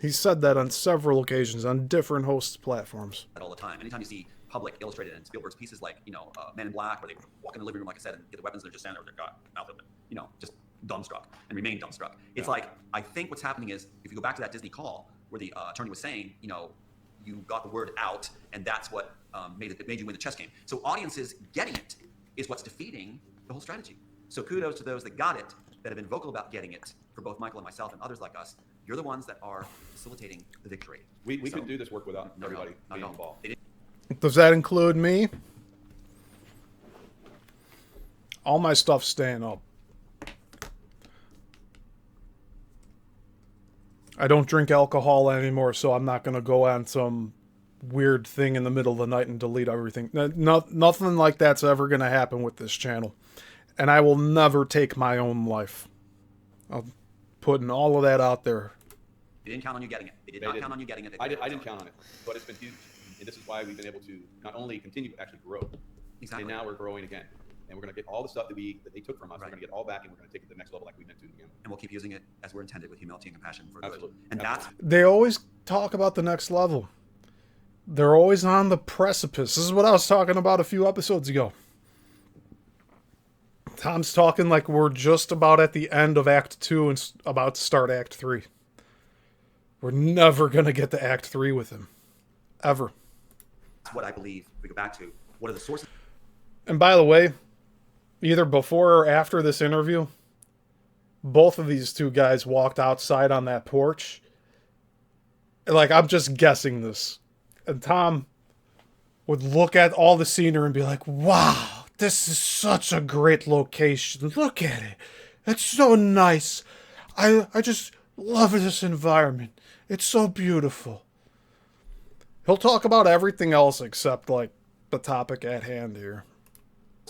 He said that on several occasions on different hosts' platforms. All the time. Anytime you see public illustrated in Spielberg's pieces, like Men in Black, where they walk in the living room, like I said, and get the weapons, and they're just standing there with their mouth open, just dumbstruck and remain dumbstruck. It's like, I think what's happening is, if you go back to that Disney call where the attorney was saying, you got the word out, and that's what made you win the chess game. So audiences getting it is what's defeating the whole strategy. So kudos to those that got it, that have been vocal about getting it, for both Michael and myself and others like us. You're the ones that are facilitating the victory. We couldn't do this work without everybody being involved. Does that include me? All my stuff's staying up. I don't drink alcohol anymore, so I'm not going to go on some weird thing in the middle of the night and delete everything. Nothing like that's ever going to happen with this channel. And I will never take my own life. I'm putting all of that out there. They didn't count on you getting it. They did not count on you getting it. I didn't count on it, but it's been huge. And this is why we've been able to not only continue to actually grow, Exactly. and now we're growing again. And we're going to get all the stuff that they took from us. We're going to get all back, and we're going to take it to the next level like we meant to again. And we'll keep using it as we're intended, with humility and compassion for Absolutely. good. And They always talk about the next level. They're always on the precipice. This is what I was talking about a few episodes ago. Tom's talking like we're just about at the end of Act 2 and about to start Act 3. We're never going to get to Act 3 with him. Ever. that's what I believe we go back to. What are the sources? And by the way, either before or after this interview, both of these two guys walked outside on that porch. Like, I'm just guessing this. And Tom would look at all the scenery and be like, wow, this is such a great location. Look at it. It's so nice. I just love this environment. It's so beautiful. He'll talk about everything else except, like, the topic at hand here.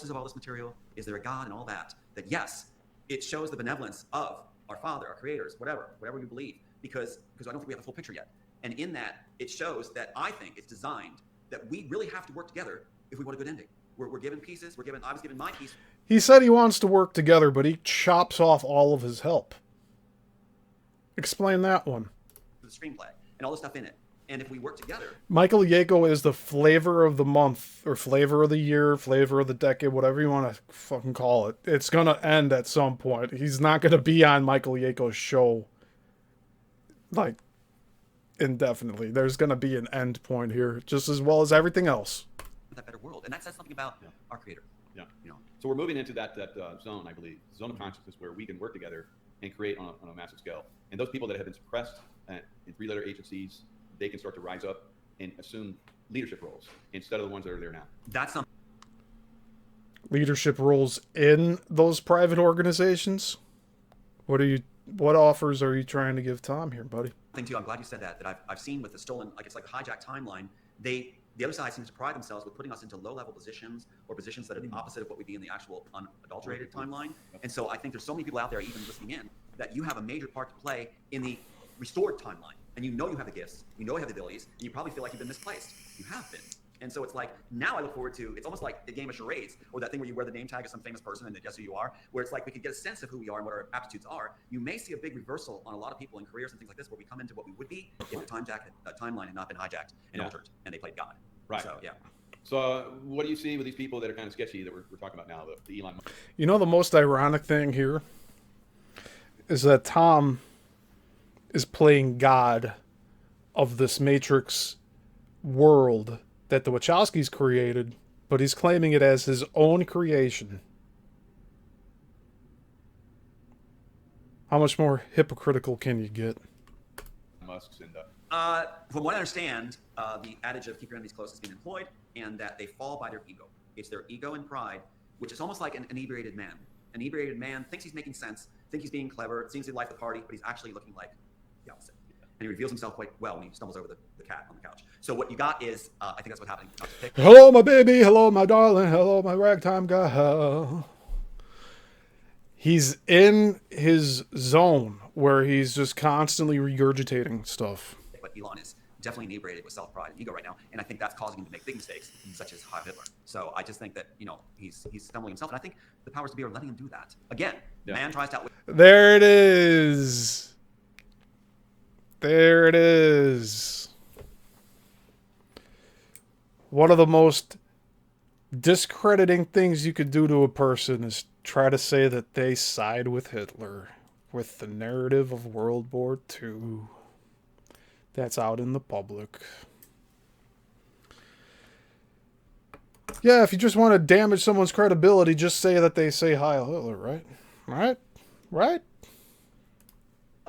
Of all this material, is there a God and all that? That yes, it shows the benevolence of our Father, our creators, whatever you believe, because I don't think we have the full picture yet. And in that, it shows that I think it's designed that we really have to work together if we want a good ending. We're given pieces. I was given my piece. He said he wants to work together, but he chops off all of his help. Explain that one. The screenplay and all the stuff in it. And if we work together, Michael Yako is the flavor of the month, or flavor of the year, flavor of the decade, whatever you want to fucking call it. It's going to end at some point. He's not going to be on Michael Yako's show, like, indefinitely. There's going to be an end point here, just as well as everything else. that better world. And that says something about our creator. Yeah. So we're moving into that zone, I believe, zone of consciousness where we can work together and create on a massive scale. And those people that have been suppressed in three-letter agencies, they can start to rise up and assume leadership roles instead of the ones that are there now. That's something. Leadership roles in those private organizations? What offers are you trying to give Tom here, buddy? Too. I'm glad you said that. That I've seen with the stolen, like it's like a hijacked timeline. The other side seems to pride themselves with putting us into low-level positions or positions that are the opposite of what we be in the actual unadulterated timeline. And so I think there's so many people out there, even listening in, that you have a major part to play in the restored timeline. And you have the gifts, you have the abilities, and you probably feel like you've been misplaced. You have been. And so it's like, now I look forward to, it's almost like the game of charades, or that thing where you wear the name tag of some famous person and they guess who you are, where it's like we could get a sense of who we are and what our aptitudes are. You may see a big reversal on a lot of people in careers and things like this, where we come into what we would be if the timeline had not been hijacked and altered, and they played God. Right. So, yeah. So what do you see with these people that are kind of sketchy that we're talking about now, the Elon Musk? The most ironic thing here is that Tom is playing God of this Matrix world that the Wachowskis created, but he's claiming it as his own creation. How much more hypocritical can you get? Musk's and from what I understand, the adage of keep your enemies close is being employed, and that they fall by their ego. It's their ego and pride, which is almost like an inebriated man. An inebriated man thinks he's making sense, thinks he's being clever, seems to like the party, but he's actually looking like the opposite. And he reveals himself quite well when he stumbles over the cat on the couch. So what you got is, I think that's what's happening. Hello, my baby. Hello, my darling. Hello, my ragtime girl. He's in his zone where he's just constantly regurgitating stuff. What Elon is definitely inebriated with self-pride and ego right now, and I think that's causing him to make big mistakes, such as Heil Hitler. So I just think that he's stumbling himself, and I think the powers to be are letting him do that. Again, man tries to outwit. There it is. There it is. One of the most discrediting things you could do to a person is try to say that they side with Hitler, with the narrative of World War II. That's out in the public. Yeah, if you just want to damage someone's credibility, just say that they say Heil Hitler, right? Right?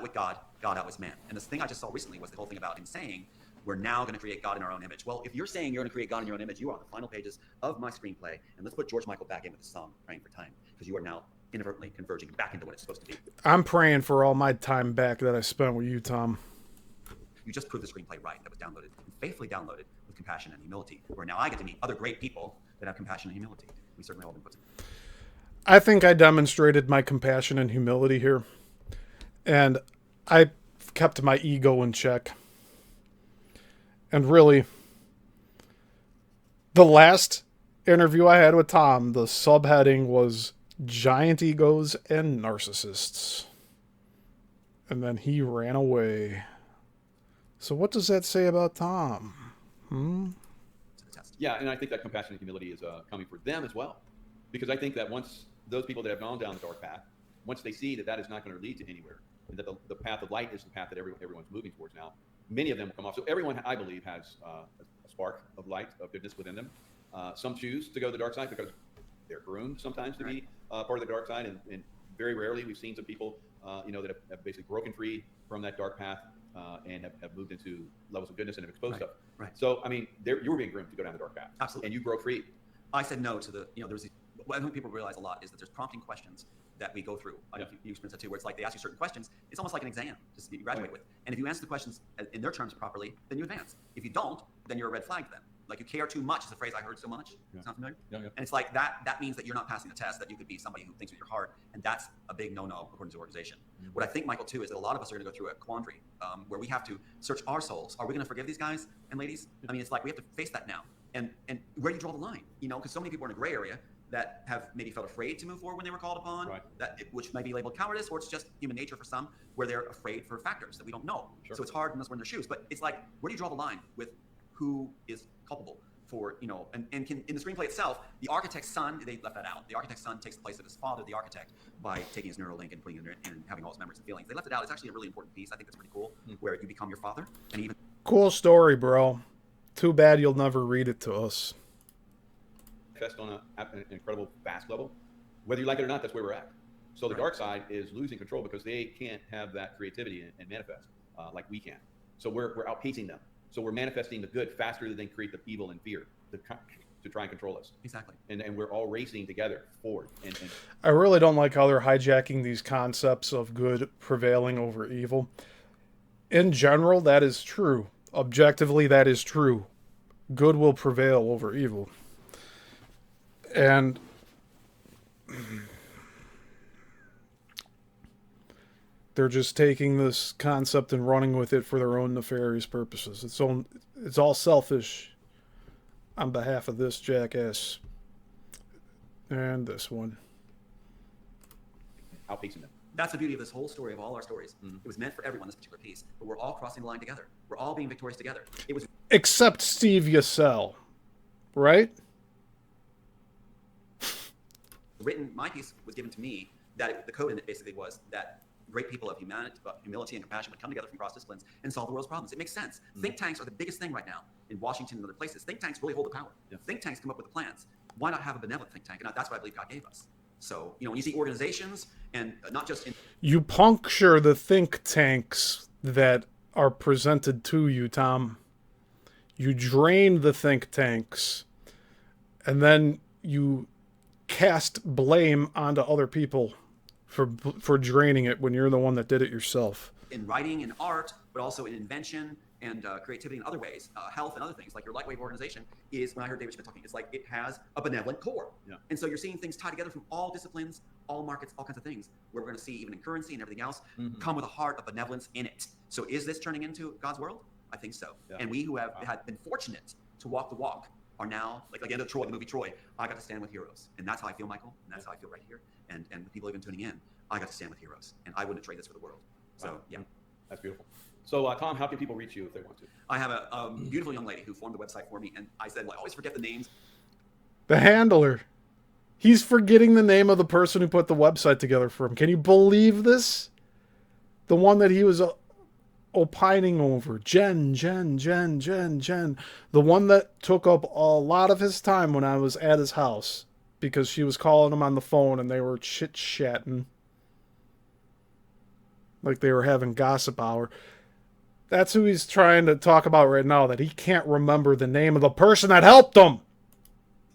With God outwits man. And this thing I just saw recently was the whole thing about him saying, we're now going to create God in our own image. Well, if you're saying you're going to create God in your own image, you are on the final pages of my screenplay. And let's put George Michael back in with the song, Praying for Time, because you are now inadvertently converging back into what it's supposed to be. I'm praying for all my time back that I spent with you, Tom. You just proved the screenplay right that was downloaded, and faithfully downloaded with compassion and humility, where now I get to meet other great people that have compassion and humility. We certainly all been put to. I think I demonstrated my compassion and humility here. And I kept my ego in check. And really, the last interview I had with Tom, the subheading was Giant Egos and Narcissists. And then he ran away. So what does that say about Tom? Yeah, and I think that compassion and humility is coming for them as well. Because I think that once those people that have gone down the dark path, once they see that that is not going to lead to anywhere, and that the path of light is the path that everyone's moving towards now, many of them will come off. So everyone, I believe, has a spark of light, of goodness within them. Some choose to go the dark side because they're groomed sometimes to be part of the dark side, and very rarely we've seen some people, that have basically broken free from that dark path and have moved into levels of goodness and have exposed stuff. Right. So, I mean, you were being groomed to go down the dark path. Absolutely. And you broke free. I said no to the, there's what I think people realize a lot is that there's prompting questions that we go through. I think you experience that too, where it's like they ask you certain questions. It's almost like an exam, just you graduate with. And if you answer the questions in their terms properly, then you advance. If you don't, then you're a red flag to them. Like you care too much is a phrase I heard so much. Sound familiar? Yeah. And it's like that means that you're not passing the test, that you could be somebody who thinks with your heart. And that's a big no-no according to the organization. What I think, Michael, too, is that a lot of us are going to go through a quandary where we have to search our souls. Are we going to forgive these guys and ladies? I mean, it's like we have to face that now. And where do you draw the line? Because so many people are in a gray area that have maybe felt afraid to move forward when they were called upon, which may be labeled cowardice, or it's just human nature for some, where they're afraid for factors that we don't know. Sure. So it's hard unless we're in their shoes. But it's like, where do you draw the line with who is culpable for, and can, in the screenplay itself, the architect's son, they left that out. The architect's son takes the place of his father, the architect, by taking his Neuralink and putting it in there and having all his memories and feelings. They left it out. It's actually a really important piece. I think that's pretty cool, where you become your father. And even Cool story, bro. Too bad you'll never read it to us. On an incredible fast level, whether you like it or not, that's where we're at. So the dark side is losing control because they can't have that creativity and manifest like we can. So we're outpacing them. So we're manifesting the good faster than they create the evil and fear to try and control us. Exactly. And we're all racing together forward. And I really don't like how they're hijacking these concepts of good prevailing over evil. In general, that is true. Objectively, that is true. Good will prevail over evil. And they're just taking this concept and running with it for their own nefarious purposes. It's all selfish on behalf of this jackass and this one. Outpacing them. That's the beauty of this whole story, of all our stories. It was meant for everyone, this particular piece, but we're all crossing the line together. We're all being victorious together. It was except Steve Yissilmissil, right? written, my piece was given to me, that the code in it basically was that great people of humility and compassion would come together from cross disciplines and solve the world's problems. It makes sense. Think tanks are the biggest thing right now in Washington and other places. Think tanks really hold the power. Think tanks come up with the plans. Why not have a benevolent think tank? And that's what I believe God gave us. So, when you see organizations and not just in... You puncture the think tanks that are presented to you, Tom. You drain the think tanks, and then you cast blame onto other people for draining it when you're the one that did it yourself. In writing and art, but also in invention and creativity in other ways, health and other things, like your Lightwave organization is, when I heard David Schmidt talking, it's like it has a benevolent core. Yeah. And so you're seeing things tied together from all disciplines, all markets, all kinds of things, where we're going to see, even in currency and everything else, come with a heart of benevolence in it. So is this turning into God's world? I think so. Yeah. And we who have had been fortunate to walk the walk are now, like the end of Troy, the movie Troy, I got to stand with heroes. And that's how I feel, Michael. And that's how I feel right here. And the people who've been tuning in, I got to stand with heroes. And I wouldn't trade this for the world. So, Wow. yeah. That's beautiful. So, Tom, how can people reach you if they want to? I have a beautiful young lady who formed the website for me. And I said, well, I always forget the names. The handler. He's forgetting the name of the person who put the website together for him. Can you believe this? The one that he was opining over. Jen. The one that took up a lot of his time when I was at his house. Because she was calling him on the phone and they were chit-chatting. Like they were having gossip hour. That's who he's trying to talk about right now. That he can't remember the name of the person that helped him.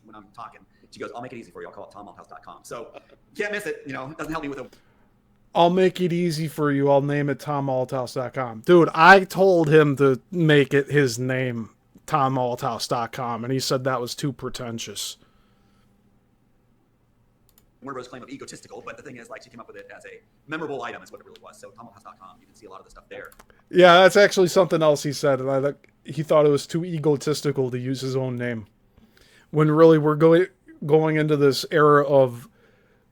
When I'm talking, she goes, I'll make it easy for you. I'll call it TomAlthouse.com. So can't miss it. You know, it doesn't help me with a... I'll make it easy for you. I'll name it TomAlthouse.com. Dude, I told him to make it his name, TomAlthouse.com, and he said that was too pretentious. Werber's claim of egotistical, but the thing is, like, she came up with it as a memorable item is what it really was. So TomAlthouse.com, you can see a lot of the stuff there. Yeah, that's actually something else he said. And he thought it was too egotistical to use his own name. When really we're going into this era of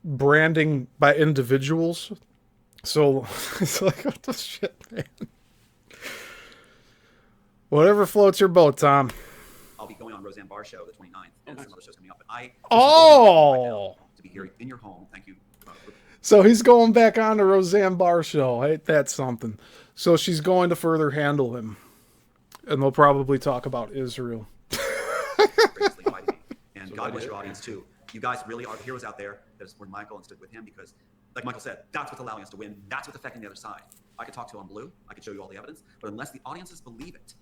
branding by individuals. So it's like, what the shit, man? Whatever floats your boat, Tom. I'll be going on Roseanne Barr's show the 29th, and some other shows coming up. But to be here in your home. Thank you. So he's going back on the Roseanne Barr show. Ain't that something? So she's going to further handle him. And they'll probably talk about Israel. And God bless your audience, too. You guys really are the heroes out there. That's where Michael and stood with him because, like Michael said, that's what's allowing us to win. That's what's affecting the other side. I could talk to you on blue. I could show you all the evidence. But unless the audiences believe it,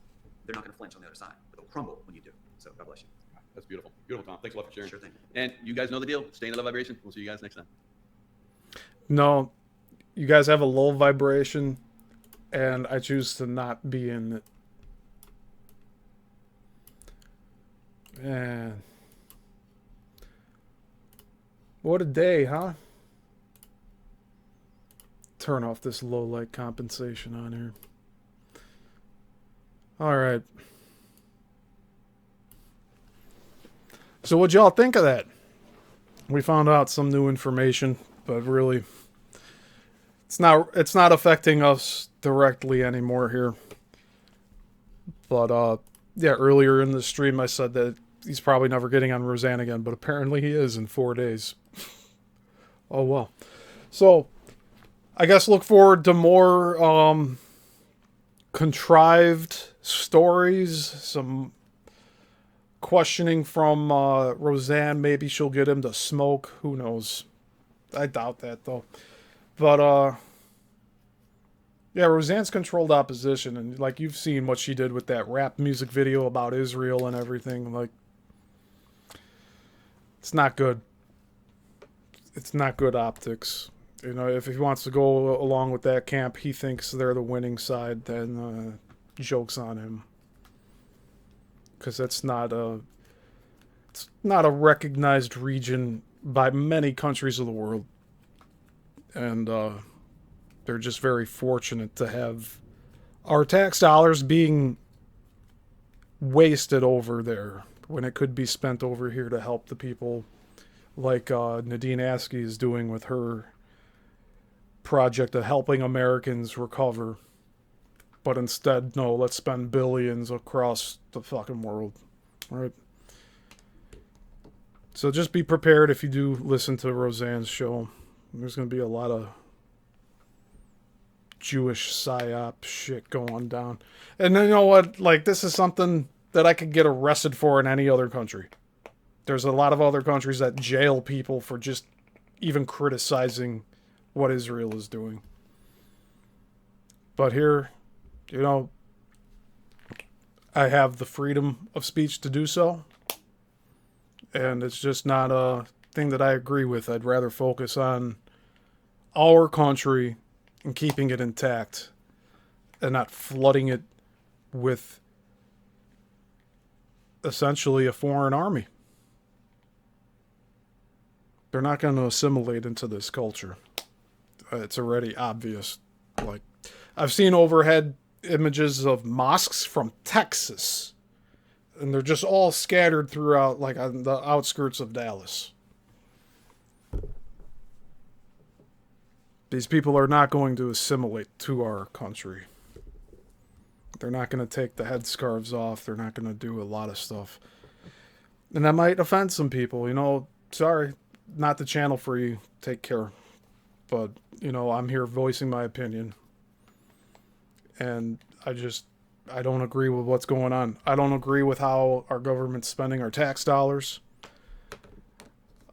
they're not going to flinch on the other side. But they'll crumble when you do. So God bless you. That's beautiful. Beautiful, Tom. Thanks a lot for sharing. Sure thing. And you guys know the deal. Stay in the low vibration. We'll see you guys next time. No, you guys have a low vibration, and I choose to not be in it. Man. What a day, huh? Turn off this low light compensation on here. Alright. So what'd y'all think of that? We found out some new information, but really it's not affecting us directly anymore here. But yeah, earlier in the stream I said that he's probably never getting on Roseanne again, but apparently he is in 4 days. Oh well. So I guess look forward to more contrived stories, some questioning from Roseanne. Maybe she'll get him to smoke. Who knows? I doubt that though. But yeah, Roseanne's controlled opposition, and like you've seen what she did with that rap music video about Israel and everything. Like, it's not good. It's not good optics. You know, if he wants to go along with that camp, he thinks they're the winning side, then joke's on him. Because it's not a recognized region by many countries of the world. And they're just very fortunate to have our tax dollars being wasted over there when it could be spent over here to help the people like Nadine Askey is doing with her project of helping Americans recover. But instead, no, let's spend billions across the fucking world. Right? So just be prepared if you do listen to Roseanne's show. There's going to be a lot of Jewish psyop shit going down. And you know what? Like, this is something that I could get arrested for in any other country. There's a lot of other countries that jail people for just even criticizing what Israel is doing. But here, you know, I have the freedom of speech to do so. And it's just not a thing that I agree with. I'd rather focus on our country and keeping it intact and not flooding it with essentially a foreign army. They're not going to assimilate into this culture. It's already obvious. Like, I've seen overhead images of mosques from Texas. And they're just all scattered throughout, like, on the outskirts of Dallas. These people are not going to assimilate to our country. They're not going to take the headscarves off. They're not going to do a lot of stuff. And that might offend some people. You know, sorry, not the channel for you. Take care. But, you know, I'm here voicing my opinion. And I don't agree with what's going on. I don't agree with how our government's spending our tax dollars.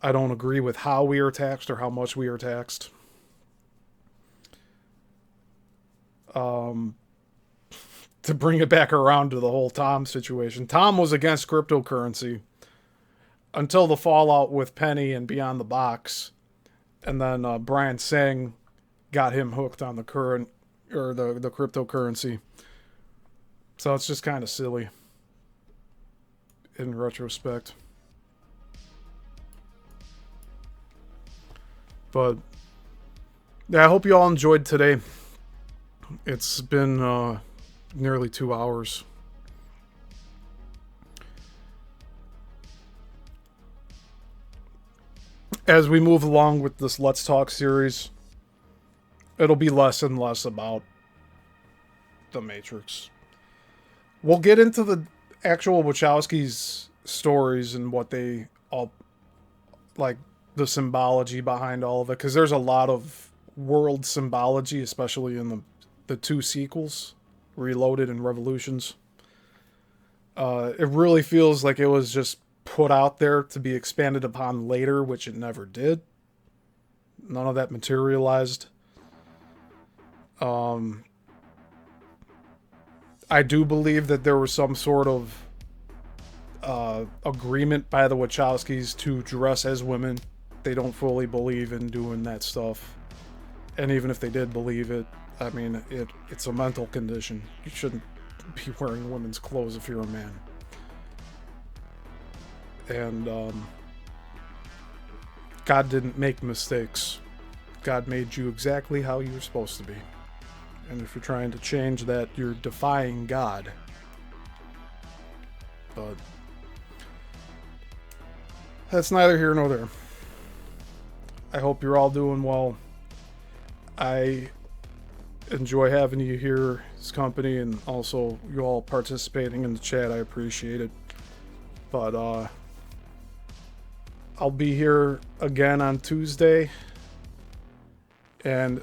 I don't agree with how we are taxed or how much we are taxed. To bring it back around to the whole Tom situation. Tom was against cryptocurrency until the fallout with Penny and Beyond the Box. And then Brian Sang got him hooked on the current or the cryptocurrency. So it's just kind of silly in retrospect. But yeah, I hope you all enjoyed today. It's been nearly 2 hours. As we move along with this Let's Talk series, it'll be less and less about the Matrix. We'll get into the actual Wachowskis' stories and what they all, like, the symbology behind all of it, because there's a lot of world symbology, especially in the two sequels, Reloaded and Revolutions. It really feels like it was just put out there to be expanded upon later, which it never did. None of that materialized. I do believe that there was some sort of agreement by the Wachowskis to dress as women. They don't fully believe in doing that stuff. And even if they did believe it, I mean, it's a mental condition. You shouldn't be wearing women's clothes if you're a man. And God didn't make mistakes. God made you exactly how you were supposed to be. And if you're trying to change that, you're defying God. But that's neither here nor there. I hope you're all doing well. I enjoy having you here as company, and also you all participating in the chat. I appreciate it. But I'll be here again on Tuesday, and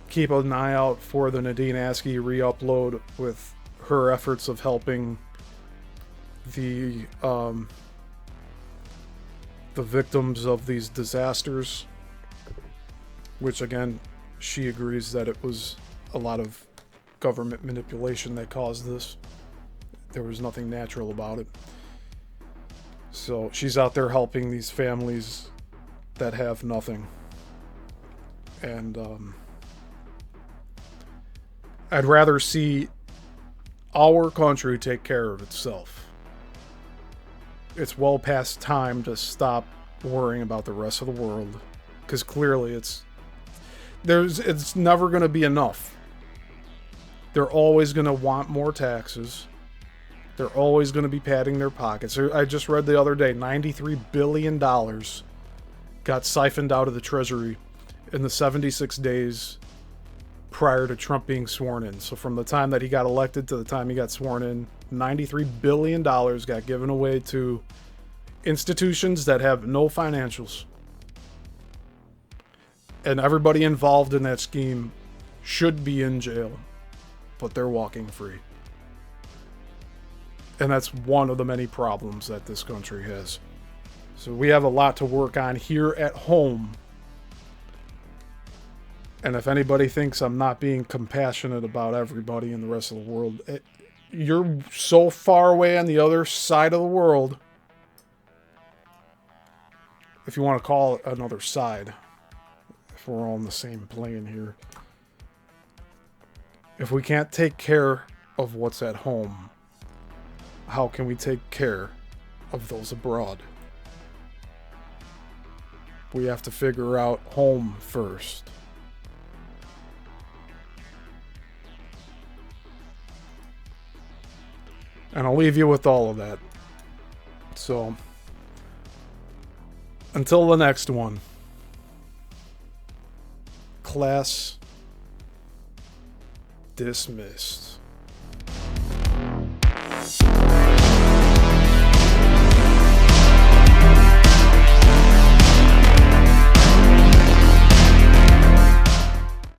keep an eye out for the Nadine Askey re-upload with her efforts of helping the victims of these disasters, which again, she agrees that it was a lot of government manipulation that caused this. There was nothing natural about it. So she's out there helping these families that have nothing. And I'd rather see our country take care of itself. It's well past time to stop worrying about the rest of the world, because clearly it's never going to be enough. They're always going to want more taxes. They're always going to be padding their pockets. I just read the other day, $93 billion got siphoned out of the Treasury in the 76 days prior to Trump being sworn in. So from the time that he got elected to the time he got sworn in, $93 billion got given away to institutions that have no financials. And everybody involved in that scheme should be in jail, but they're walking free. And that's one of the many problems that this country has. So we have a lot to work on here at home. And if anybody thinks I'm not being compassionate about everybody in the rest of the world, you're so far away on the other side of the world, if you want to call it another side, if we're all on the same plane here. If we can't take care of what's at home, how can we take care of those abroad? We have to figure out home first. And I'll leave you with all of that. So, until the next one, class dismissed.